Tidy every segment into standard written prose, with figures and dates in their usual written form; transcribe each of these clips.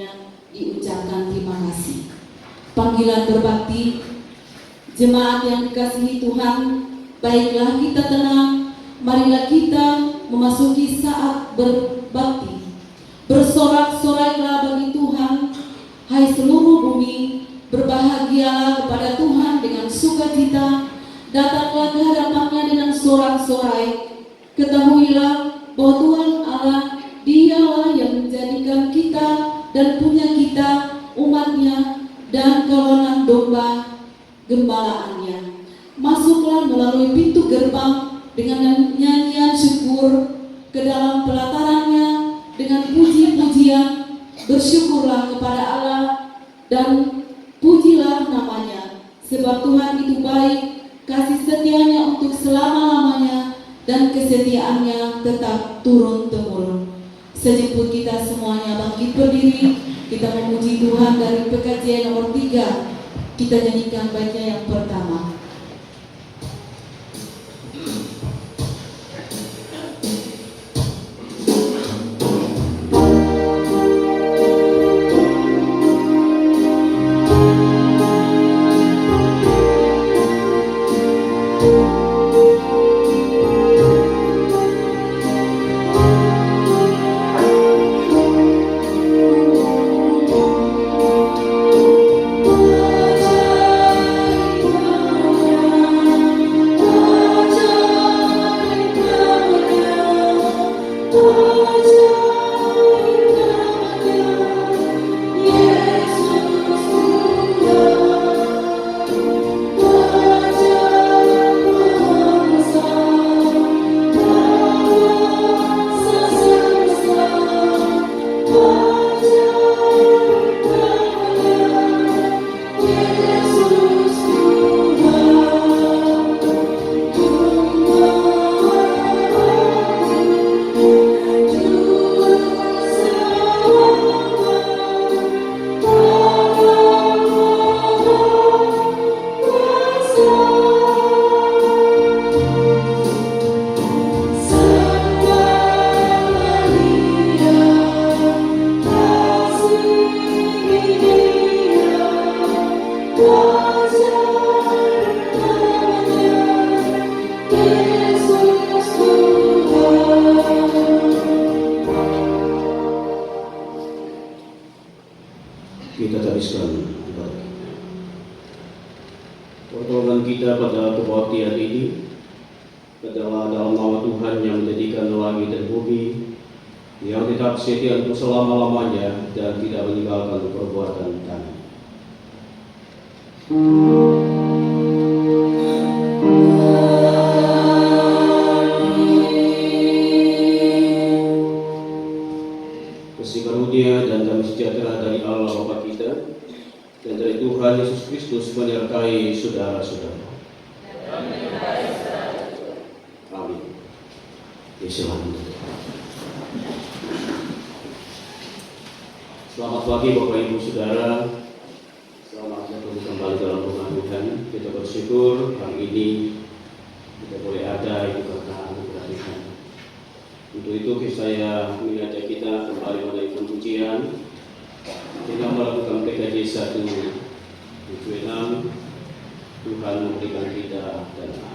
semuanya diucapkan terima kasih. Panggilan berbakti, jemaat yang dikasihi Tuhan, baiklah kita tenang, marilah kita memasuki saat berbakti. Bersorak-sorailah bagi Tuhan, hai seluruh bumi, berbahagialah kepada Tuhan dengan sukacita, datanglah ke hadapannya dengan sorak-sorai. Ketahuilah bahwa Tuhan Allah, Dialah yang menjadikan kita dan punya kita, umatnya, dan kawanan domba gembalaannya. Masuklah melalui pintu gerbang dengan nyanyian syukur, ke dalam pelatarannya dengan puji-pujian. Bersyukurlah kepada Allah dan pujilah namanya, sebab Tuhan itu baik, kasih setianya untuk selama-lamanya, dan kesetiaannya tetap turun-temurun. Sejemput kita semuanya bangkit berdiri, kita memuji Tuhan dari PKJ nomor 3. Kita nyanyikan baitnya yang pertama. Kita teruskan pertolongan kita pada kebaktian ini adalah dalam nama Tuhan yang menjadikan langit dan bumi, yang tetap setia untuk selama-lamanya dan tidak meninggalkan perbuatan kami. Kasih karunia dan damai sejahtera dari Allah Bapa kita dan dari Tuhan Yesus Kristus menyertai saudara-saudara. Amin. Silakan. Selamat pagi Bapak Ibu Saudara. Selamat datang kembali dalam rumah Tuhan. Kita bersyukur hari ini kita boleh ada itu karena anugerah Tuhan. Untuk itu saya mengajak kita kembali menaikkan pujian. Kita melakukan PKJ 1 6. Tuhan memberikan kita dan Tanah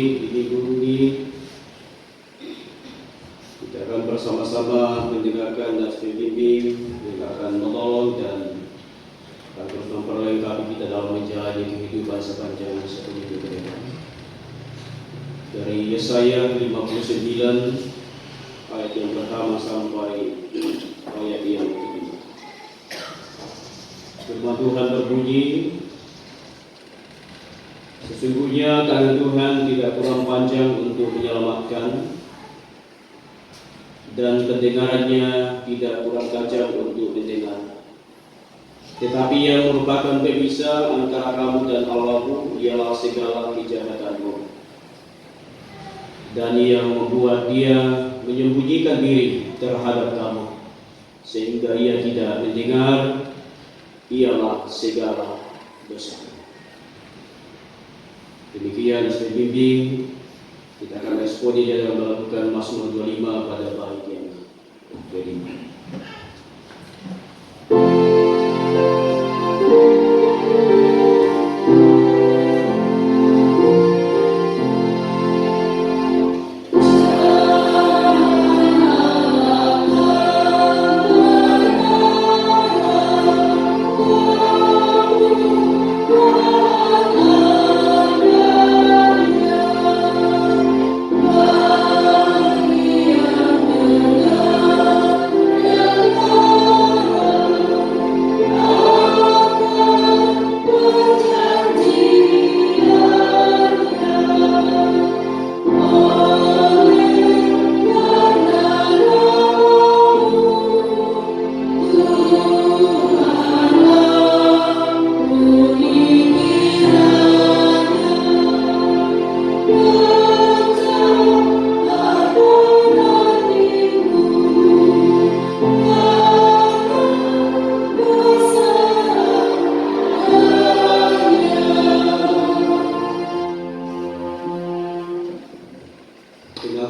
di minggu ini kita akan bersama-sama mendengarkan dan bimbing yang akan menolong dan akan terus memperlengkapi kita dalam menjalani kehidupan sepanjang satu minggu ke depan. Dari Yesaya 59 ayat yang pertama sampai ayat yang kelima. Firman Tuhan berbunyi, sesungguhnya tangan Tuhan tidak kurang panjang untuk menyelamatkan, dan pendengarannya tidak kurang tajam untuk mendengar. Tetapi yang merupakan pemisah antara kamu dan Allahmu ialah segala kejahatanmu, dan yang membuat dia menyembunyikan diri terhadap kamu sehingga ia tidak mendengar ialah segala dosa. Demikian istri bimbing, kita akan responi dalam melakukan Mazmur 25 pada bait yang kelima.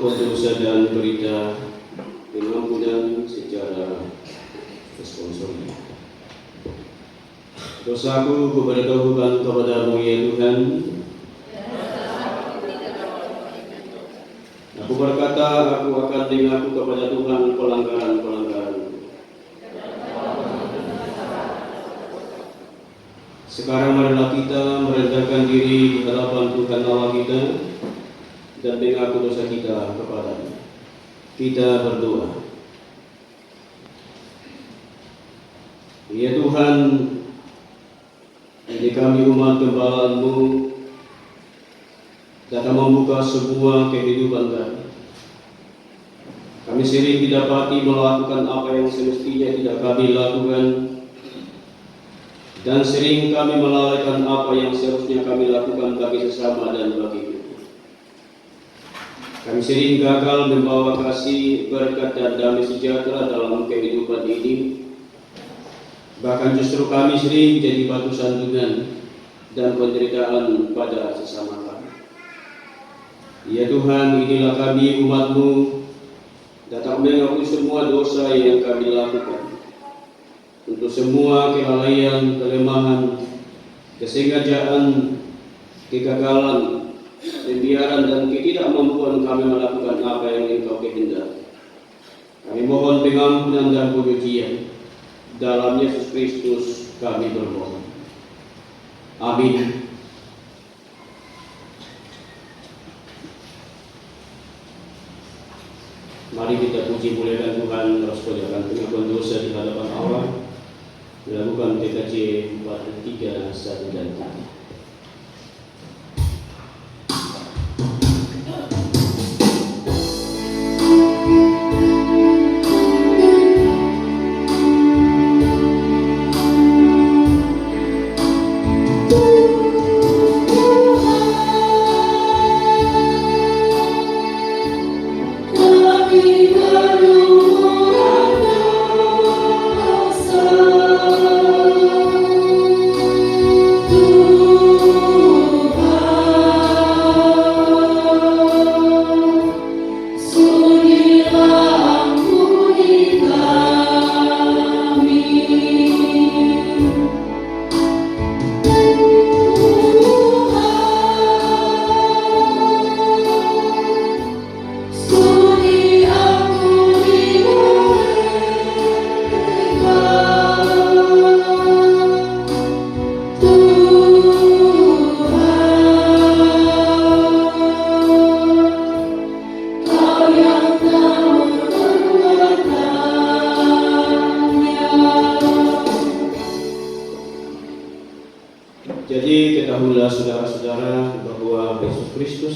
Dosa dan berita pengampunan secara responsori. Dosaku kuberitahukan kepadamu ya Tuhan. Aku berkata, aku akan mengaku kepada Tuhan pelanggaran-pelanggaran. Sekarang marilah kita merendahkan diri di hadapan Tuhan Allah kita dan mengaku dosa kita kepada-Nya. Kita berdoa. Ya Tuhan, ini kami umat gembala-Mu datang membuka sebuah kehidupan kami. Kami sering didapati melakukan apa yang semestinya tidak kami lakukan, dan sering kami melalaikan apa yang seharusnya kami lakukan bagi sesama dan bagi. Kami sering gagal membawa kasih, berkat dan damai sejahtera dalam kehidupan ini. Bahkan justru kami sering jadi batu sandungan dan penderitaan pada sesama kami. Ya Tuhan, inilah kami umat-Mu datang mengakui semua dosa yang kami lakukan. Untuk semua kelalaian, kelemahan, kesengajaan, kegagalan, pembiaran dan ketidakmampuan kami melakukan apa yang Engkau kehendaki. Kami mohon pengampunan dan pujian. Dalam Yesus Kristus kami bermohon. Amin. Mari kita puji muliakan Tuhan, responskan pengakuan dosa di hadapan Allah. Dilakukan PKJ 4, 3, 1 dan 3. Tuhan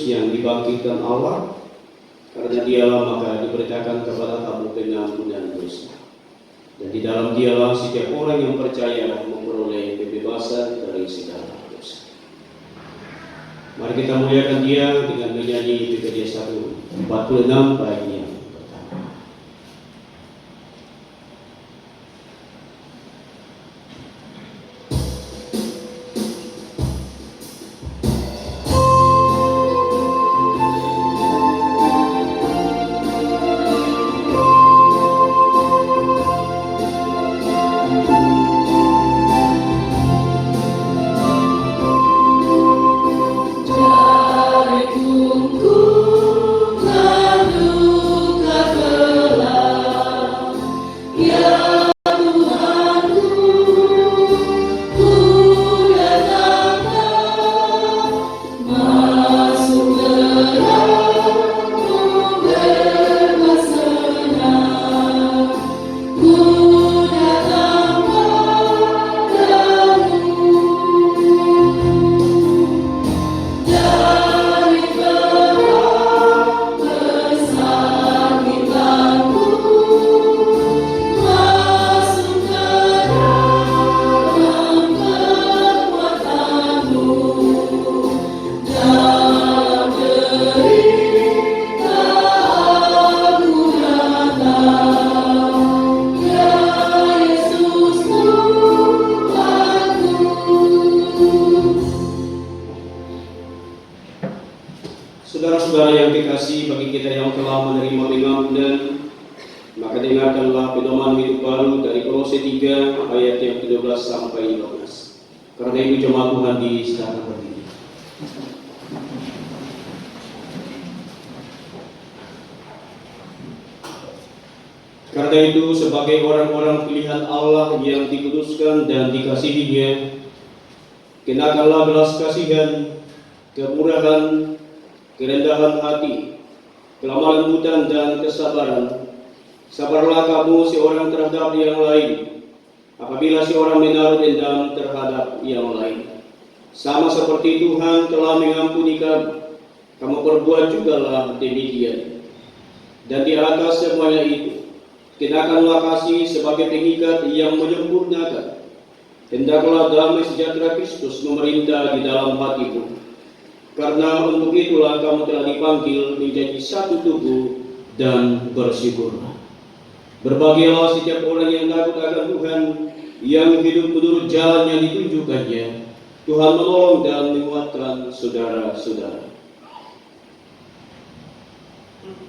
yang dibangkitkan Allah, karena dialah maka diberitakan kepada kamu pengampunan dosa. Dan di dalam dialah setiap orang yang percaya memperoleh kebebasan dari segala dosa. Mari kita muliakan Dia dengan menyanyi PKJ 146 baiknya. Saudara-saudara yang dikasihi, bagi kita yang telah menerima pengampunan, maka dengarkanlah pedoman hidup baru dari Kolose 3 ayat yang ke-12 sampai 15. Karena itu jemaat Tuhan disilakan berdiri. Karena itu sebagai orang-orang pilihan Allah yang dikuduskan dan dikasihinya, kenakanlah belas kasihan, kemurahan, kerendahan hati, kelemah lembutan dan kesabaran. Sabarlah kamu seorang terhadap yang lain, apabila seorang menaruh dendam terhadap yang lain. Sama seperti Tuhan telah mengampuni kamu, kamu perbuat jugalah demikian. Dan di atas semuanya itu, kenakanlah kasih sebagai pengikat yang menyempurnakan. Hendaklah damai sejahtera Kristus memerintah di dalam hatimu. Karena untuk itulah kamu telah dipanggil menjadi satu tubuh dan bersyukurlah. Berbahagialah setiap orang yang takut akan Tuhan, yang hidup menurut jalan yang ditunjukkannya. Tuhan menolong dan menguatkan saudara-saudara.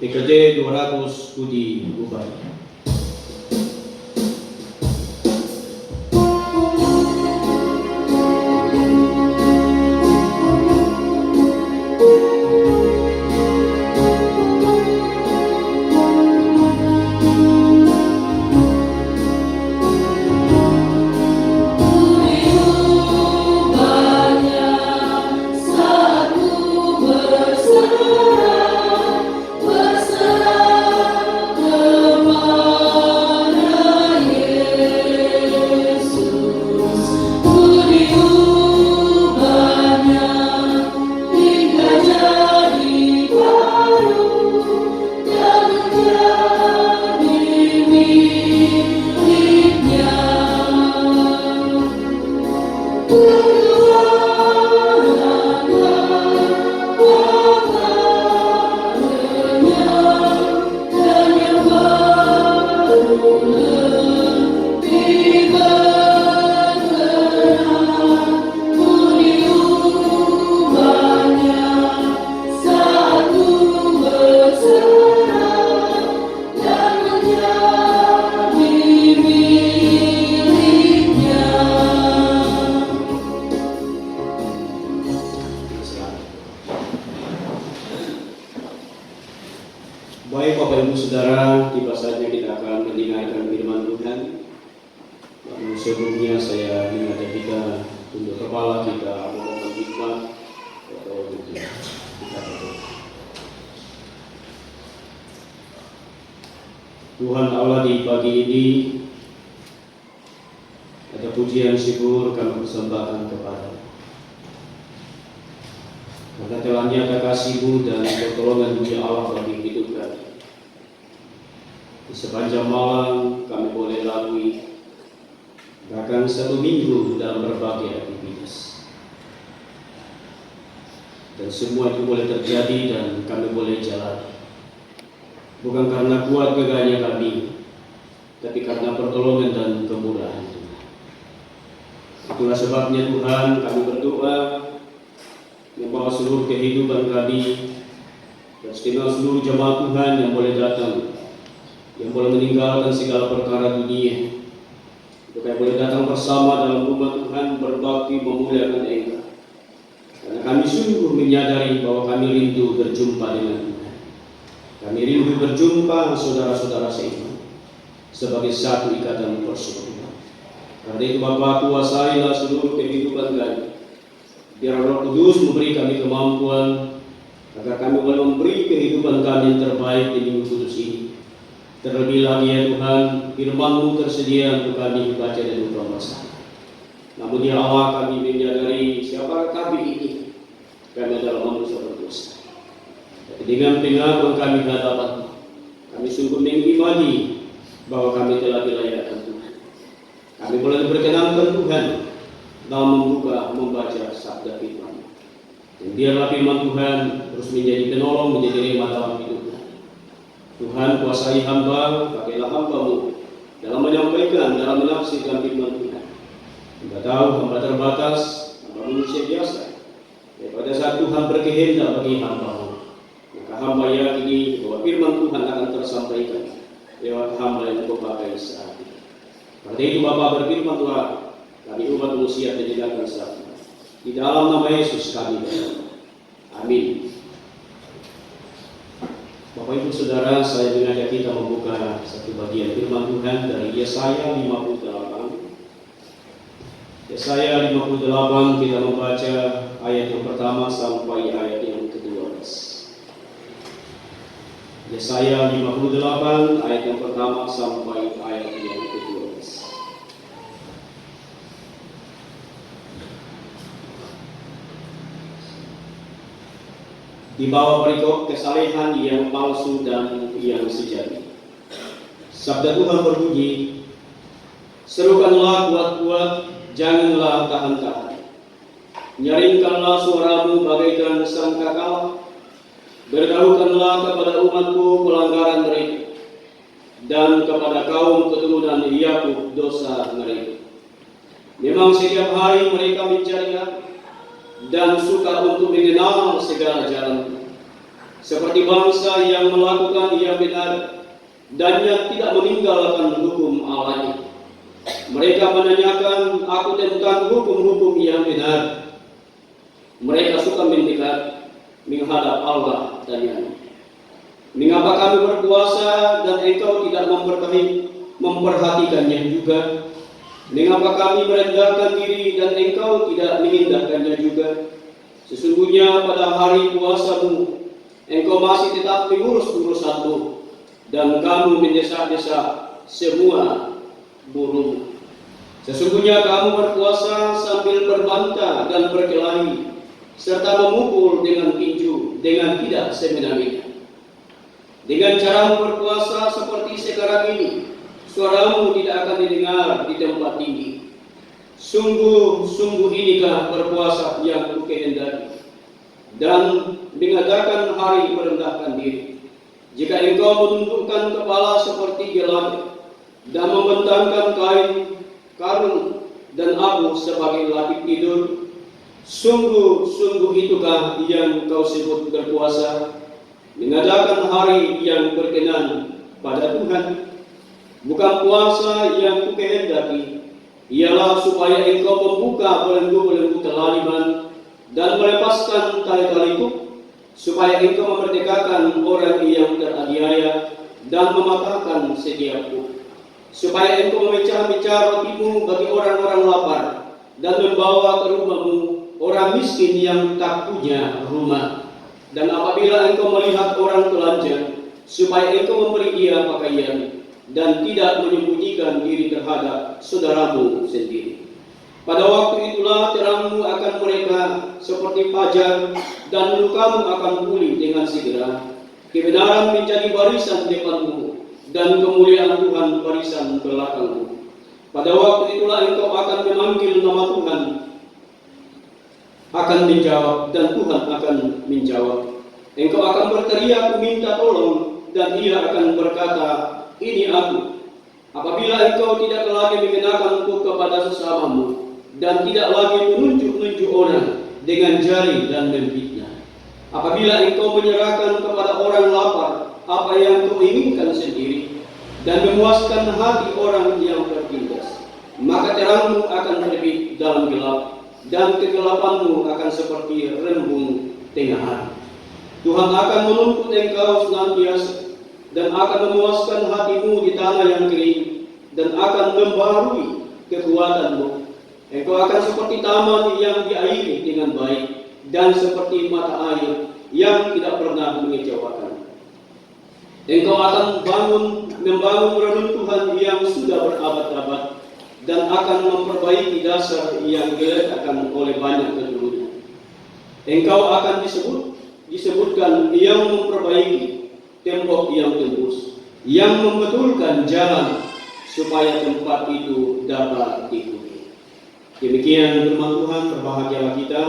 PKJ 200 Budi Ubaya. Baik Bapak Ibu Saudara, tiba saatnya kita akan mendengarkan firman Tuhan. Namun sebelumnya saya mengajak kita untuk kepala kita memohon hikmat atau kita berdoa. Tuhan Allah, di pagi ini ada pujian syukur kami persembahkan kepada Karena telah nyata kasih-Mu dan pertolongan Dunia Allah bagi hidup kami. Di sepanjang malam kami boleh lalui bahkan 1 minggu dalam berbagai aktivitas. Dan semua itu boleh terjadi dan kami boleh jalan. Bukan karena kuat gagahnya kami, tapi karena pertolongan dan kemurahan Tuhan. Itulah sebabnya Tuhan kami berdoa membawa seluruh kehidupan kami dan segenap seluruh jemaat Tuhan yang boleh datang, yang boleh meninggalkan segala perkara dunia, supaya boleh datang bersama dalam rumah Tuhan berbakti memuliakan Engkau. Karena kami sungguh menyadari bahwa kami rindu berjumpa dengan Tuhan. Kami rindu berjumpa saudara-saudara seiman sebagai satu ikatan persaudaraan. Karena itu Bapa, kuasailah seluruh kehidupan kami. Biar Roh Kudus memberi kami kemampuan agar kami boleh memberi kehidupan kami yang terbaik di minggu kudus ini. Terlebih lagi ya Tuhan, firman-Mu tersedia untuk kami baca dan membaca. Namun ya Allah, kami menyadari siapa kami ini. Kami adalah manusia berdosa. Tapi dengan pengakuan kami di hadapan-Mu, kami sungguh mengimani bahwa kami telah dilayakkan Tuhan. Kami boleh berkenankan Tuhan dalam membaca sabda firman. Dan biarlah firman Tuhan terus menjadi penolong, menjadi rema dalam hidup kami. Tuhan, kuasai hamba, pakailah hamba-Mu dalam menyampaikan, dalam menafsirkan firman Tuhan. Kita tahu hamba terbatas, hamba manusia biasa. Pada saat Tuhan berkehendak bagi hamba-Mu, maka hamba yakini bahwa firman Tuhan akan tersampaikan lewat hamba yang Kau pakai saat ini. Karena itu Bapa berfirman Tuhan, kami umat manusia menjadikan saat ini. Di dalam nama Yesus kami berdoa. Amin. Bapak Ibu Saudara, saya mengajak kita membuka satu bagian firman Tuhan dari Yesaya 58. Yesaya 58 kita membaca ayat yang pertama sampai ayat yang ke-12. Yesaya 58 ayat yang pertama sampai ayat yang ke-12. Di bawah perikop kesalehan yang palsu dan yang sejati. Sabda Tuhan berbunyi, serukanlah kuat-kuat, janganlah tahan-tahan. Nyaringkanlah suaramu bagaikan sangkakala. Beritahukanlah kepada umatku pelanggaran mereka, dan kepada kaum keturunan Yakub dosa mereka. Memang setiap hari mereka mencari aku, dan suka untuk mengenal segala jalan, seperti bangsa yang melakukan yang benar dan yang tidak meninggalkan hukum Allahnya. Mereka menanyakan aku tentang hukum-hukum yang benar. Mereka suka mendekat menghadap Allah dan yang. Mengapa kami berkuasa dan engkau tidak memperhatikannya juga? Mengapa kami merendahkan diri dan engkau tidak mengindahkannya juga? Sesungguhnya pada hari puasamu, engkau masih tetap mengurus urusanmu, dan kamu mendesak-desak semua buruh. Sesungguhnya kamu berpuasa sambil berbantah dan berkelahi, serta memukul dengan tinju, dengan tidak semena-mena. Dengan caramu berpuasa seperti sekarang ini, suaramu tidak akan didengar di tempat tinggi. Sungguh inikah berpuasa yang kukehendaki, dan mengadakan hari merendahkan diri. Jika engkau menundukkan kepala seperti gelagat, dan membentangkan kain karung dan abu sebagai lapik tidur, sungguh itukah yang kau sebut berpuasa, mengadakan hari yang berkenan pada Tuhan. Bukan puasa yang kukehendaki, ialah supaya engkau membuka belenggu-belenggu kelaliman dan melepaskan tali-tali kuk, supaya engkau memerdekakan orang yang teraniaya dan mematahkan setiap kuk, supaya engkau memecah-mecah rotimu bagi orang-orang lapar dan membawa ke rumahmu orang miskin yang tak punya rumah. Dan apabila engkau melihat orang telanjang, supaya engkau memberi dia pakaian dan tidak menyembunyikan diri terhadap saudaramu sendiri. Pada waktu itulah terangmu akan mereka seperti fajar dan lukamu akan pulih dengan segera. Kebenaran menjadi barisan depanmu, dan kemuliaan Tuhan barisan belakangmu. Pada waktu itulah engkau akan memanggil nama Tuhan, akan menjawab, dan Tuhan akan menjawab. Engkau akan berteriak minta tolong, dan Ia akan berkata, ini aku. Apabila engkau tidak lagi mengenakan engkau kepada sesamamu, dan tidak lagi menunjuk-nunjuk orang dengan jari dan memfitnah. Apabila engkau menyerahkan kepada orang lapar apa yang kau inginkan sendiri, dan memuaskan hati orang yang tertindas, maka terangmu akan terbit dalam gelap, dan kegelapanmu akan seperti rembung tengah hari. Tuhan akan menuntut engkau senantiasa, dan akan memuaskan hatimu di tanah yang kering, dan akan membarui kekuatanmu. Engkau akan seperti taman yang diairi dengan baik, dan seperti mata air yang tidak pernah mengecewakan. Engkau akan membangun reruntuhan yang sudah berabad-abad, dan akan memperbaiki dasar yang diletakkan oleh banyak penduduk. Engkau akan disebutkan yang memperbaiki tembok yang tembus, yang membetulkan jalan supaya tempat itu dapat diikuti. Demikian firman Tuhan. Berbahagialah kita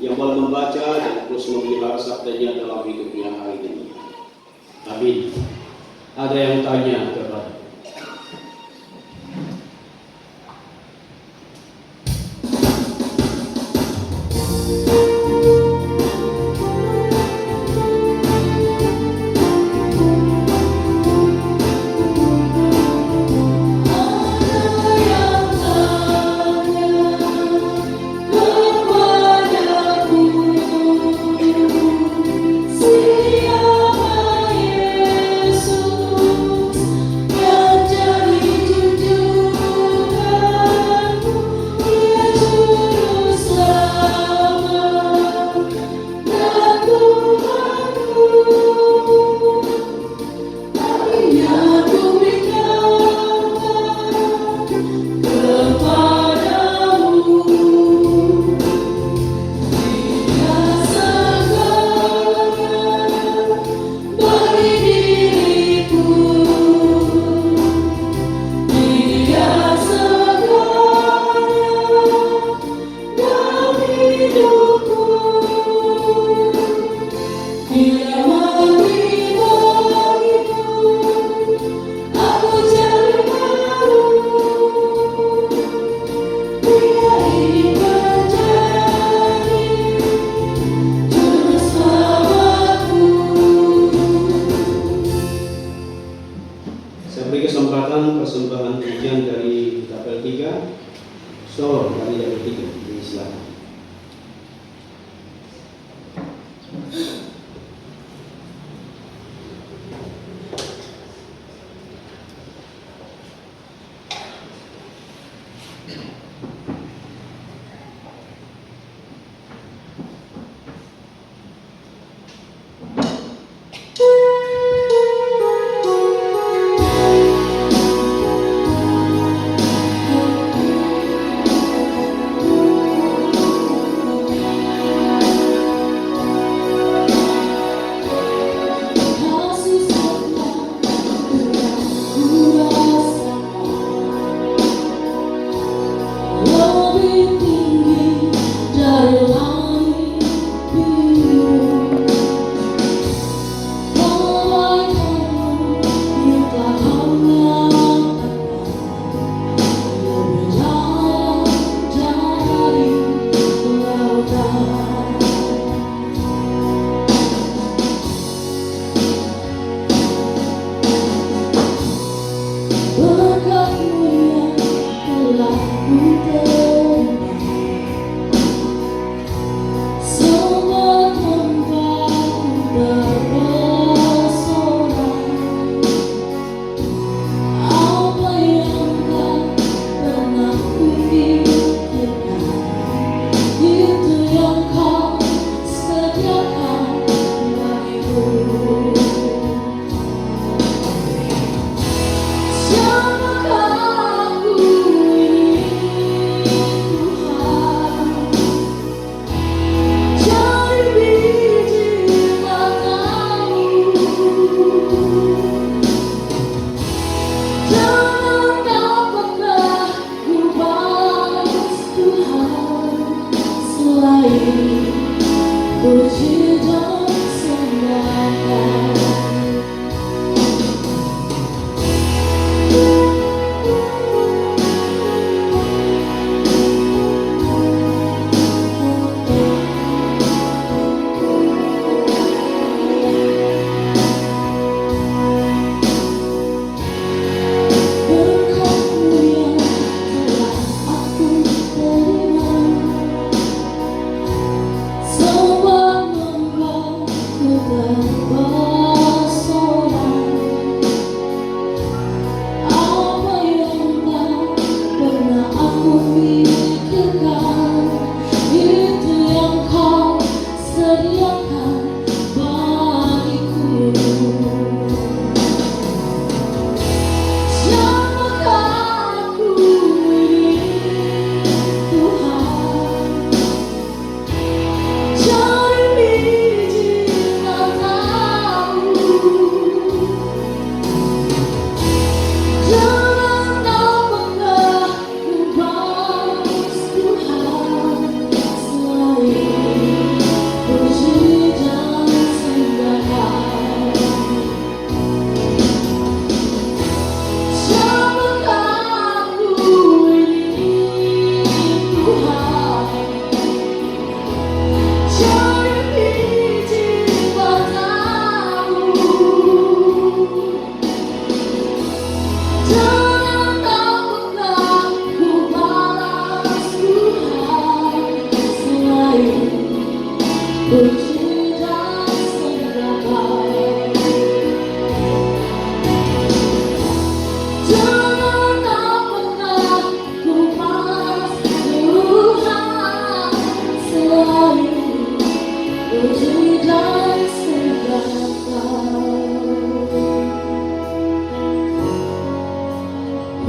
yang boleh membaca dan terus memelihara sabdanya dalam hidupnya hari ini. Amin. Ada yang tanya kepada? Persembahan pujian dari Tapel 3 Solo dari Tapel 3. Silakan.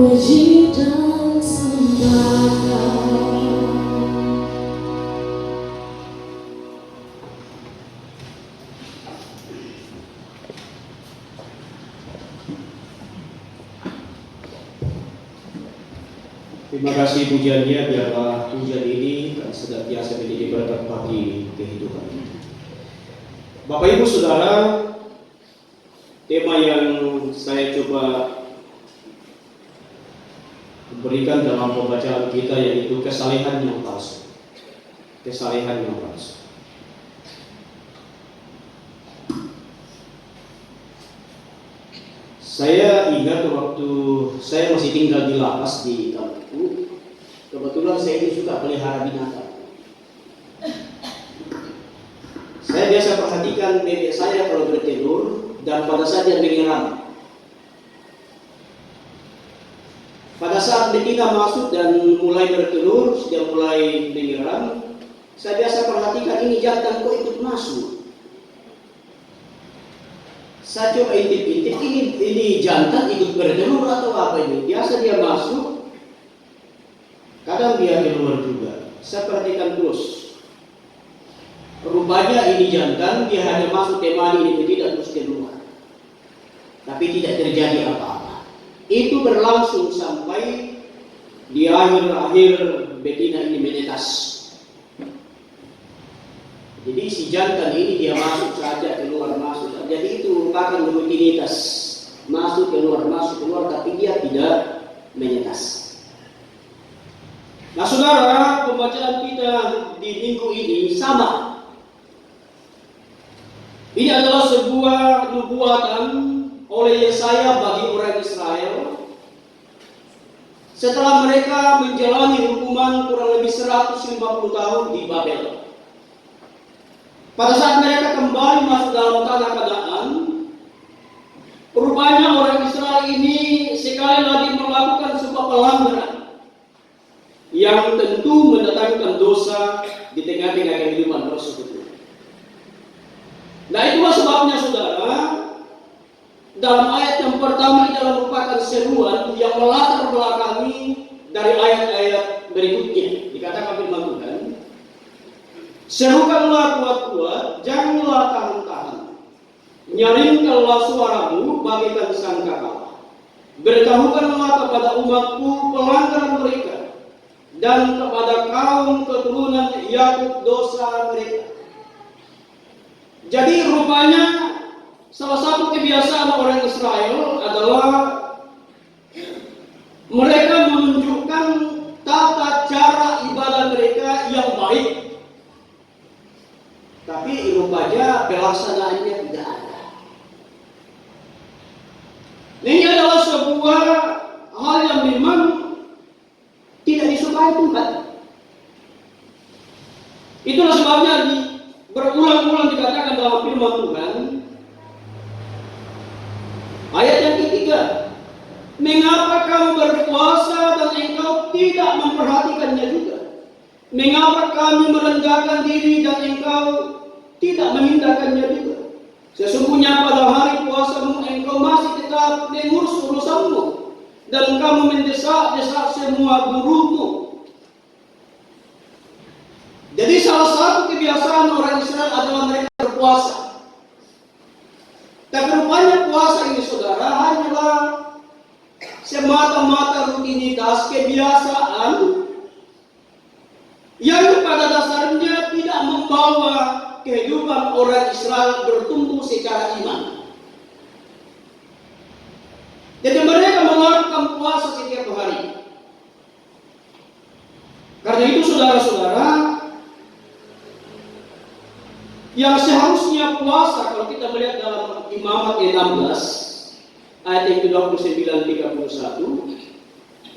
Puji dan sembah. Terima kasih pujiannya, biarlah pujian ini akan senantiasa menjadi berkat bagi kehidupan kita. Bapak Ibu Saudara, tema yang saya coba berikan dalam pembacaan kita yaitu kesalehan yang palsu. Kesalehan yang palsu. Saya ingat waktu saya masih tinggal di lapas di kampungku, kebetulan saya ini suka pelihara binatang. Saya biasa perhatikan bebek saya kalau bertelur dan pada saat dia menyiram. Pada saat betina masuk dan mulai bertelur, sudah mulai menyiram, saya biasa perhatikan ini jantan kok ikut masuk. Saya coba intip-intip, ini jantan ikut bertelur atau apa ini? Biasa dia masuk, kadang dia keluar juga. Saya perhatikan terus. Rupanya ini jantan, dia hanya masuk temani ini tidak terus keluar. Tapi tidak terjadi apa-apa. Itu berlangsung sampai di akhir-akhir betina ini menetas. Jadi si jantan ini dia masuk saja, keluar masuk saja. Jadi itu merupakan rutinitas, masuk keluar, tapi dia tidak menetas. Nah saudara, pembacaan kita di minggu ini sama. Ini adalah sebuah nubuatan oleh Yesaya bagi orang Israel setelah mereka menjalani hukuman kurang lebih 150 tahun di Babel. Pada saat mereka kembali masuk dalam tanah Kanaan, rupanya orang Israel ini sekali lagi melakukan sebuah pelanggaran yang tentu mendatangkan dosa di tengah-tengah kehidupan tersebut. Nah itulah sebabnya saudara, dalam ayat yang pertama ini adalah merupakan seruan yang melatar belakangi dari ayat-ayat berikutnya. Dikatakan firman Tuhan, serukanlah kuat-kuat, janganlah tahan-tahan. Nyaringkanlah suaramu bagaikan sangkakala. Beritahukanlah kepada umatku pelanggaran mereka, dan kepada kaum keturunan Yakub dosa mereka. Jadi rupanya salah satu kebiasaan orang Israel adalah mereka menunjukkan tata cara ibadah mereka yang baik, tapi rupanya pelaksanaannya tidak ada. Ini adalah sebuah hal yang memang tidak disukai Tuhan. Itulah sebabnya berulang-ulang dikatakan dalam firman firman Tuhan. Ayat yang ketiga, mengapa kamu berpuasa dan engkau tidak memperhatikannya juga? Mengapa kami merendahkan diri dan engkau tidak mengindahkannya juga? Sesungguhnya pada hari puasamu engkau masih tetap mengurus urusanmu dan kamu mendesak-desak semua gurumu. Jadi salah satu kebiasaan orang Israel adalah mereka berpuasa. Tapi rupanya puasa ini saudara hanyalah semata-mata rutinitas kebiasaan yang pada dasarnya tidak membawa kehidupan orang Israel bertumbuh secara iman. Jadi mereka melakukan puasa setiap hari. Karena itu saudara-saudara, yang seharusnya puasa kalau kita melihat dalam Imamat 16 ayat yang ke-29-31,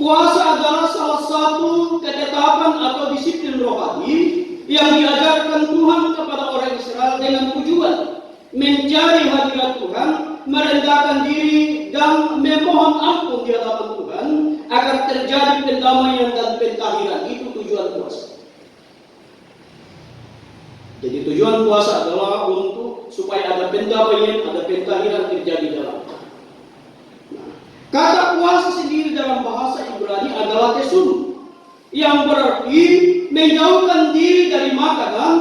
puasa adalah salah satu ketetapan atau disiplin rohani yang diajarkan Tuhan kepada orang Israel dengan tujuan mencari hadirat Tuhan, merendahkan diri dan memohon ampun di hadapan Tuhan agar terjadi pendamaian dan pentahiran. Itu tujuan puasa. Jadi tujuan puasa adalah untuk supaya ada pendamaian, ada pentahiran terjadi dalam. Kata puasa sendiri dalam bahasa Ibrani adalah tesum, yang berarti menjauhkan diri dari makanan,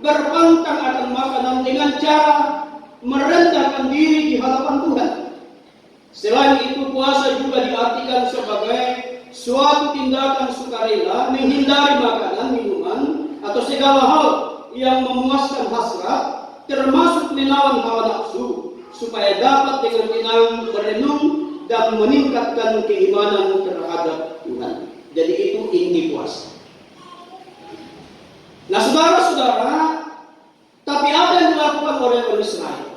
berpantang akan makanan dengan cara merendahkan diri di hadapan Tuhan. Selain itu puasa juga diartikan sebagai suatu tindakan sukarela menghindari makanan, minuman, atau segala hal yang memuaskan hasrat, termasuk menawan hawa nafsu, supaya dapat dengan tenang merenung dan meningkatkan keimanan terhadap Tuhan. Jadi itu inti puasa. Nah saudara-saudara, tapi apa yang dilakukan oleh orang Israel?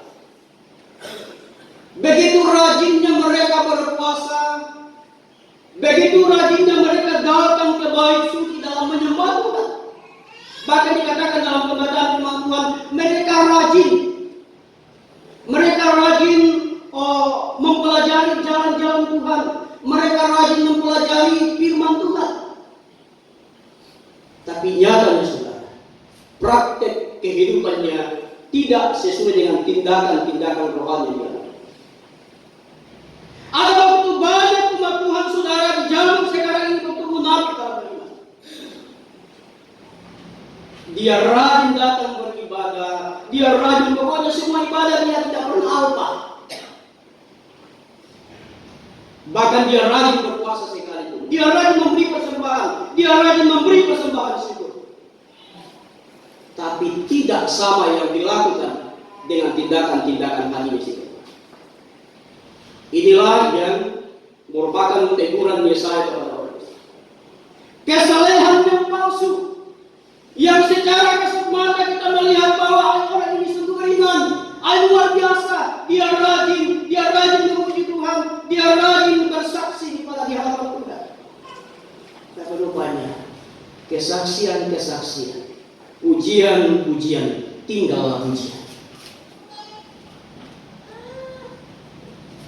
Begitu rajinnya mereka berpuasa, begitu rajinnya mereka datang ke bait suci dalam menyembah Tuhan. Bahkan dikatakan dalam pembacaan firman Tuhan, mereka rajin. Mereka rajin mempelajari jalan-jalan Tuhan. Mereka rajin mempelajari firman Tuhan. Tapi nyatanya saudara, praktek kehidupannya tidak sesuai dengan tindakan-tindakan rohani dia. Ada waktu banyak umat Tuhan saudara di zaman sekarang ini betul munafik dalam beriman. Dia rajin datang beribadah, dia rajin, pokoknya semua ibadah dia tidak pernah alpa. Bahkan dia rajin berpuasa sekalipun. Dia rajin memberi persembahan, dia rajin memberi persembahan syukur. Tapi tidak sama yang dilakukan dengan tindakan-tindakan hari ini. Inilah yang merupakan teguran Yesaya kepada orang Israel. Kesalehan yang palsu, yang secara kasat mata kita melihat bahwa orang ini sungguh beriman, luar biasa, dia rajin memuji Tuhan, dia rajin bersaksi kepada di hadapan Tuhan. Tapi rupanya kesaksian, pujian, tinggallah pujian.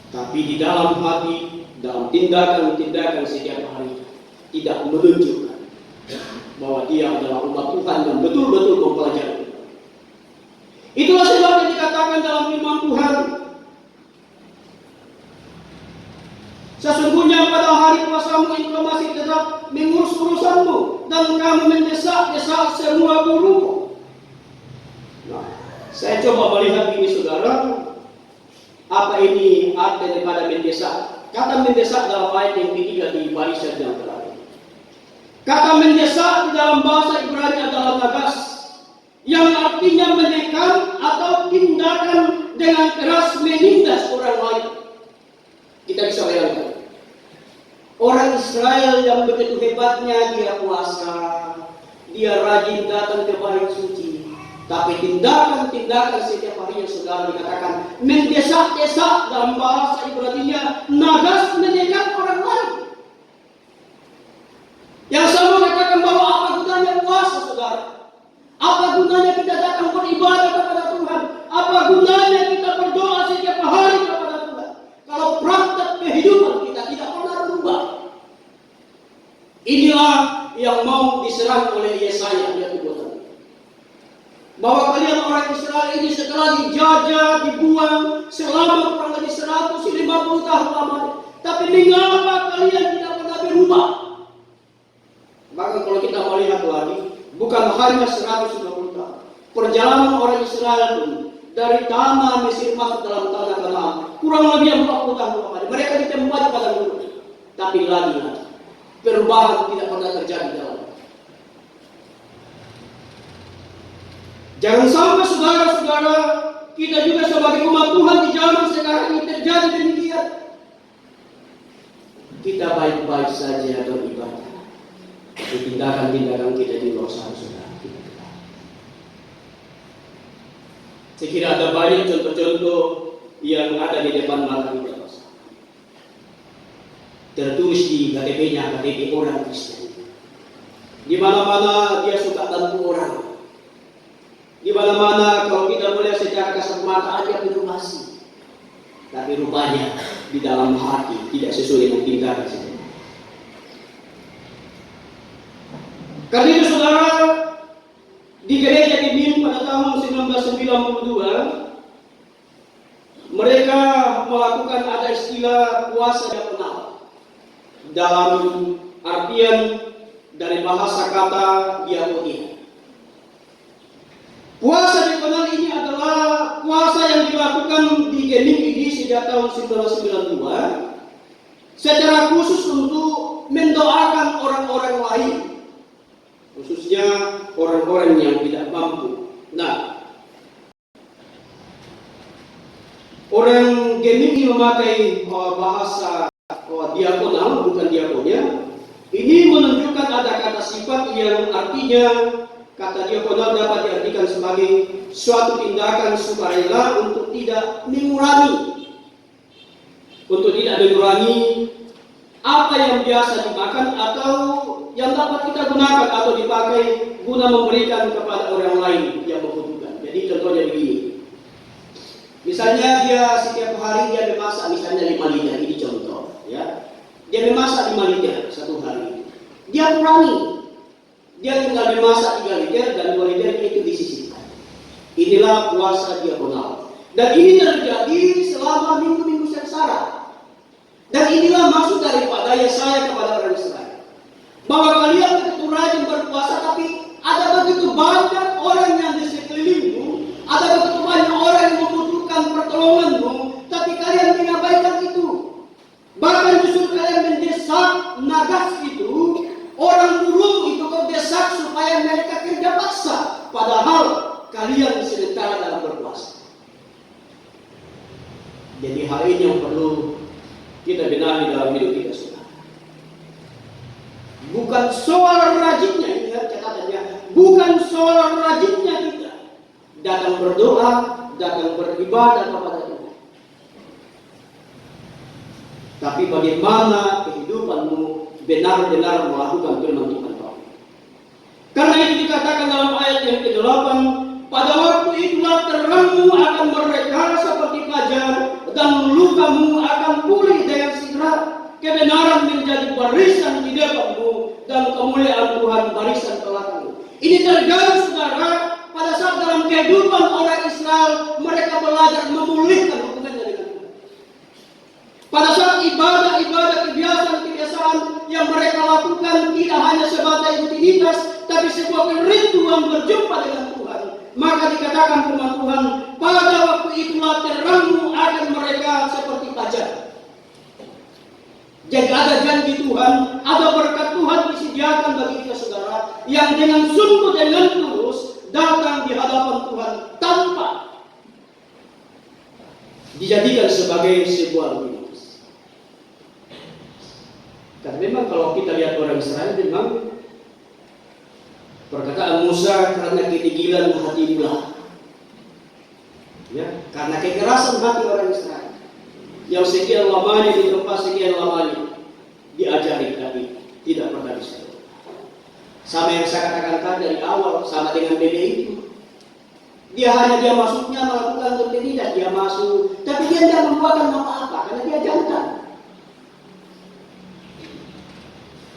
Tapi di dalam hati, dalam tindakan setiap hari tidak menunjukkan bahwa dia adalah umat Tuhan yang betul-betul mempelajari. Itulah sebabnya dikatakan dalam firman Tuhan, sesungguhnya pada hari puasamu engkau masih tetap mengurus urusanmu dan kamu mendesak-desak semua gurumu. Nah, saya coba melihat ini saudara. Apa ini arti daripada mendesak? Kata mendesak dalam ayat yang ketiga di barisan yang terakhir. Kata mendesak di dalam bahasa Ibrani adalah nagas, yang artinya menekan atau tindakan dengan keras menindas orang lain. Kita bisa bayangkan. Orang Israel yang begitu hebatnya dia puasa, dia rajin datang ke bait suci. Tapi tindakan setiap hari yang saudara dikatakan mendesak-desak dalam bahasa Ibrani-nya nagas menekan orang lain. Yang sama katakan bahwa apa gunanya puasa saudara? Apa gunanya kita datang beribadah kepada Tuhan? Apa Apa gunanya kita berdoa setiap hari kepada Tuhan kalau praktek kehidupan kita tidak pernah berubah? Inilah yang mau diserang oleh Yesaya, ya Tuhan. Bahwa kalian orang Israel ini setelah dijajah, dibuang selama kurang lebih 150 tahun lamanya. Tapi mengapa kalian tidak pernah berubah? Maka kalau kita melihat lagi, bukan hanya 150 tahun. Perjalanan orang Israel pun dari tanah Mesir masuk dalam tanah Kanaan kurang lebih 40 tahun lamanya. Mereka ditembak di padang gurun. Tapi lagi perubahan tidak pernah terjadi dalam. Jangan sampai saudara-saudara kita juga sebagai umat Tuhan di zaman sekarang ini terjadi demikian. Kita baik-baik saja beribadah, tapi tindakan-tindakan kita di luar sana sudah kita ketahui. Saya kira ada banyak contoh-contoh yang ada di depan mata kita. Tertulis di KTP-nya, KTP orang Kristen. Di mana-mana dia suka bantu orang. Di mana-mana kalau kita melihat secara kasat mata aja afirmasi. Tapi rupanya di dalam hati tidak sesuai dengan tindakan saja. Karena itu saudara, di gereja di BIM pada tahun 1992 mereka melakukan ada istilah puasa diakonal. Dalam artian dari bahasa kata diakonia. Puasa diakonal ini adalah puasa yang dilakukan di Genim ini sejak tahun 1992 secara khusus untuk mendoakan orang-orang lain, khususnya orang-orang yang tidak mampu. Nah, orang Genim ini memakai bahasa diakonal, bukan diakonia. Ini menunjukkan ada kata sifat yang artinya kata diakonal dapat diartikan sebagai suatu tindakan sukarela untuk tidak mengurangi, apa yang biasa dimakan atau yang dapat kita gunakan atau dipakai guna memberikan kepada orang lain yang membutuhkan. Jadi contohnya begini. Misalnya dia setiap hari dia memasak misalnya 5 liter, ini contoh ya. Dia memasak 5 liter satu hari. Dia kurangi. Dia tinggal memasak 3 liter dan 2 liter itu disisihkan. Inilah puasa diakonal. Dan ini terjadi selama minggu-minggu sengsara. Dan inilah maksud daripada Yesaya kepada orang Israel. Bahwa kalian begitu rajin berpuasa tapi ada begitu banyak orang yang di sekelilingmu, ada begitu banyak orang yang membutuhkan pertolonganmu, tapi kalian mengabaikan itu. Bahkan justru kalian mendesak nagas itu, orang burung itu kau desak supaya mereka kerja paksa, padahal kalian sementara dalam berpuasa. Jadi hal ini yang perlu kita benahi dalam hidup kita saudara. Bukan soal rajinnya, ingat catatannya, bukan soal rajinnya kita datang berdoa, datang beribadah kepada Tuhan. Tapi bagaimana kehidupanmu benar-benar melakukan firman Tuhan kau. Karena itu dikatakan dalam ayat yang ke-8, pada waktu itulah terangmu akan mereka seperti fajar dan lukamu akan pulih dengan segera. Kebenaran menjadi barisan di depanmu dan kemuliaan Tuhan barisan belakangmu. Ini terjadi saudara pada saat dalam kehidupan orang Israel mereka belajar memulihkan hubungannya dengan Tuhan. Pada saat ibadah-ibadah kebiasaan-kebiasaan yang mereka lakukan tidak hanya sebatas rutinitas, tapi sebuah kerinduan berjumpa dengan Tuhan. Maka dikatakan firman Tuhan, pada waktu itulah terangmu akan mereka seperti fajar. Jadi ada janji Tuhan, ada berkat Tuhan disediakan bagi kita saudara, yang dengan sungguh dengan tulus datang di hadapan Tuhan tanpa dijadikan sebagai sebuah rutinitas. Karena memang kalau kita lihat orang Israel memang perkataan Musa, karena kegigilan hati belah, ya, karena kekerasan hati orang Israel yang sekian lamanya di tempat sekian lamanya diajari tapi tidak pernah bisa. Sama yang saya katakan tadi dari awal, sama dengan bebek itu. Dia masuknya melakukan rutinitas, dia masuk, tapi dia tidak membuatkan apa-apa karena dia jantan.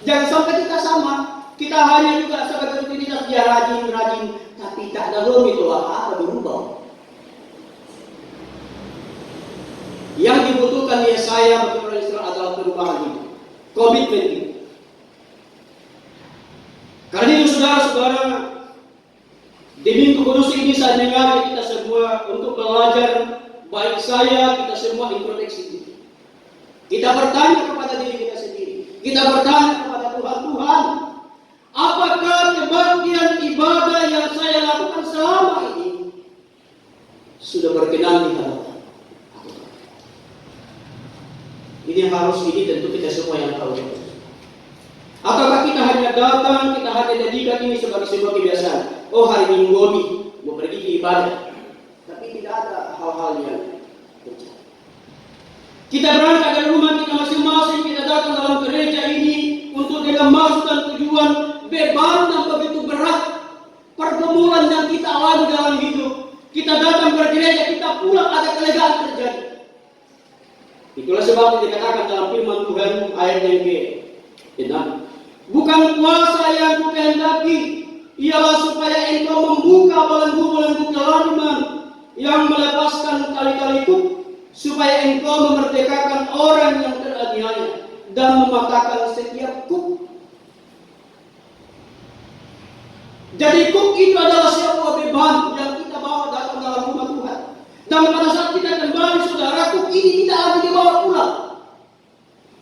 Jangan sampai kita sama, kita hanya juga sebagai rutinitas dia rajin, tapi tak ada itu apa-apa dirubah. Yang dibutuhkan Yesaya bagi orang Israel adalah perubahan itu, komitmen itu. Karena itu saudara-saudara, di minggu kudus ini saya mengajak kita semua untuk belajar, baik saya, kita semua introspeksi diri. Kita bertanya kepada diri kita sendiri. Kita bertanya kepada Tuhan, apakah kebaktian ibadah yang saya lakukan selama ini sudah berkenan di hadapan? Ini tentu kita semua yang tahu. Ataukah kita hanya datang, kita hanya jadikan ini sebagai sebuah kebiasaan. Oh, hari Minggu ini mau pergi ke ibadah, tapi tidak ada hal-hal yang terjadi. Kita berangkat dari rumah kita masing-masing, kita datang dalam gereja ini untuk dengan maksud dan tujuan beban yang begitu berat, pergumulan yang kita alami dalam hidup. Kita datang ke gereja, kita pulang ada kelegaan terjadi. Itulah sebab dikatakan dalam firman Tuhan ayat yang ke-6. Bukan kuasa yang kukehendaki, ialah supaya engkau membuka belenggu-belenggu kelaliman yang melepaskan tali-tali kuk, supaya engkau memerdekakan orang yang teraniaya dan mematahkan setiap kuk. Jadi kuk itu adalah sebuah beban yang kita bawa datang dalam rumah Tuhan. Dan pada saat kita kembali, saudara, kuk ini tidak lagi dibawa pulang.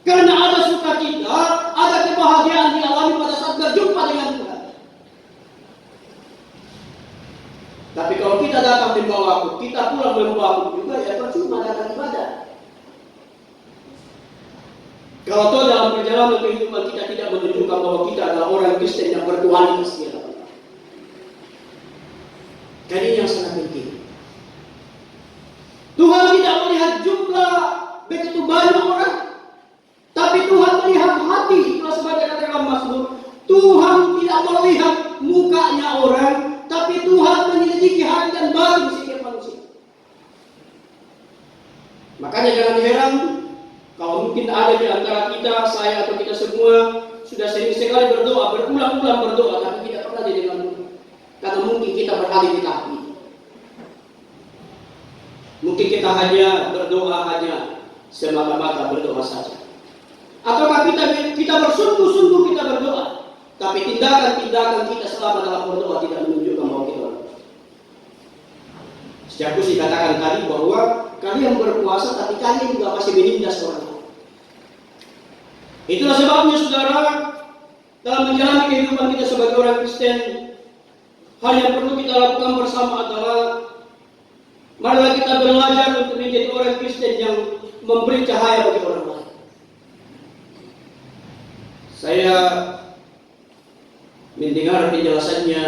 Karena ada sukacita, ada kebahagiaan dialami pada saat berjumpa dengan Tuhan. Tapi kalau kita datang membawa kuk, kita pulang membawa kuk juga, ya percuma datang ibadah. Kalau toh dalam perjalanan kehidupan kita tidak menunjukkan bahwa kita adalah orang Kristen yang berkualitas di hadapan Tuhan. Dan ini yang sangat penting. Tuhan tidak melihat jumlah begitu banyak orang, tapi Tuhan melihat hati. Kalau sebagai kata dalam Mazmur, Tuhan tidak melihat mukanya orang, tapi Tuhan menyelidiki hati dan batin setiap manusia. Makanya jangan heran kalau mungkin ada di antara kita, saya atau kita semua sudah sering sekali berdoa, berulang-ulang berdoa, tapi tidak pernah jadi dengan Tuhan. Karena mungkin kita beralih di kaki. Mungkin kita hanya berdoa hanya semata-mata berdoa saja. Ataukah kita bersungguh-sungguh kita berdoa, tapi tindakan-tindakan kita selama dalam berdoa tidak menunjukkan bahwa kita berdoa. Sejak itu dikatakan tadi bahwa kalian berpuasa, tapi kalian juga masih menindas orang lain. Itulah sebabnya, saudara, dalam menjalani kehidupan kita sebagai orang Kristen, hal yang perlu kita lakukan bersama adalah marilah kita belajar untuk menjadi orang Kristen yang memberi cahaya bagi orang lain. Saya mendengar penjelasannya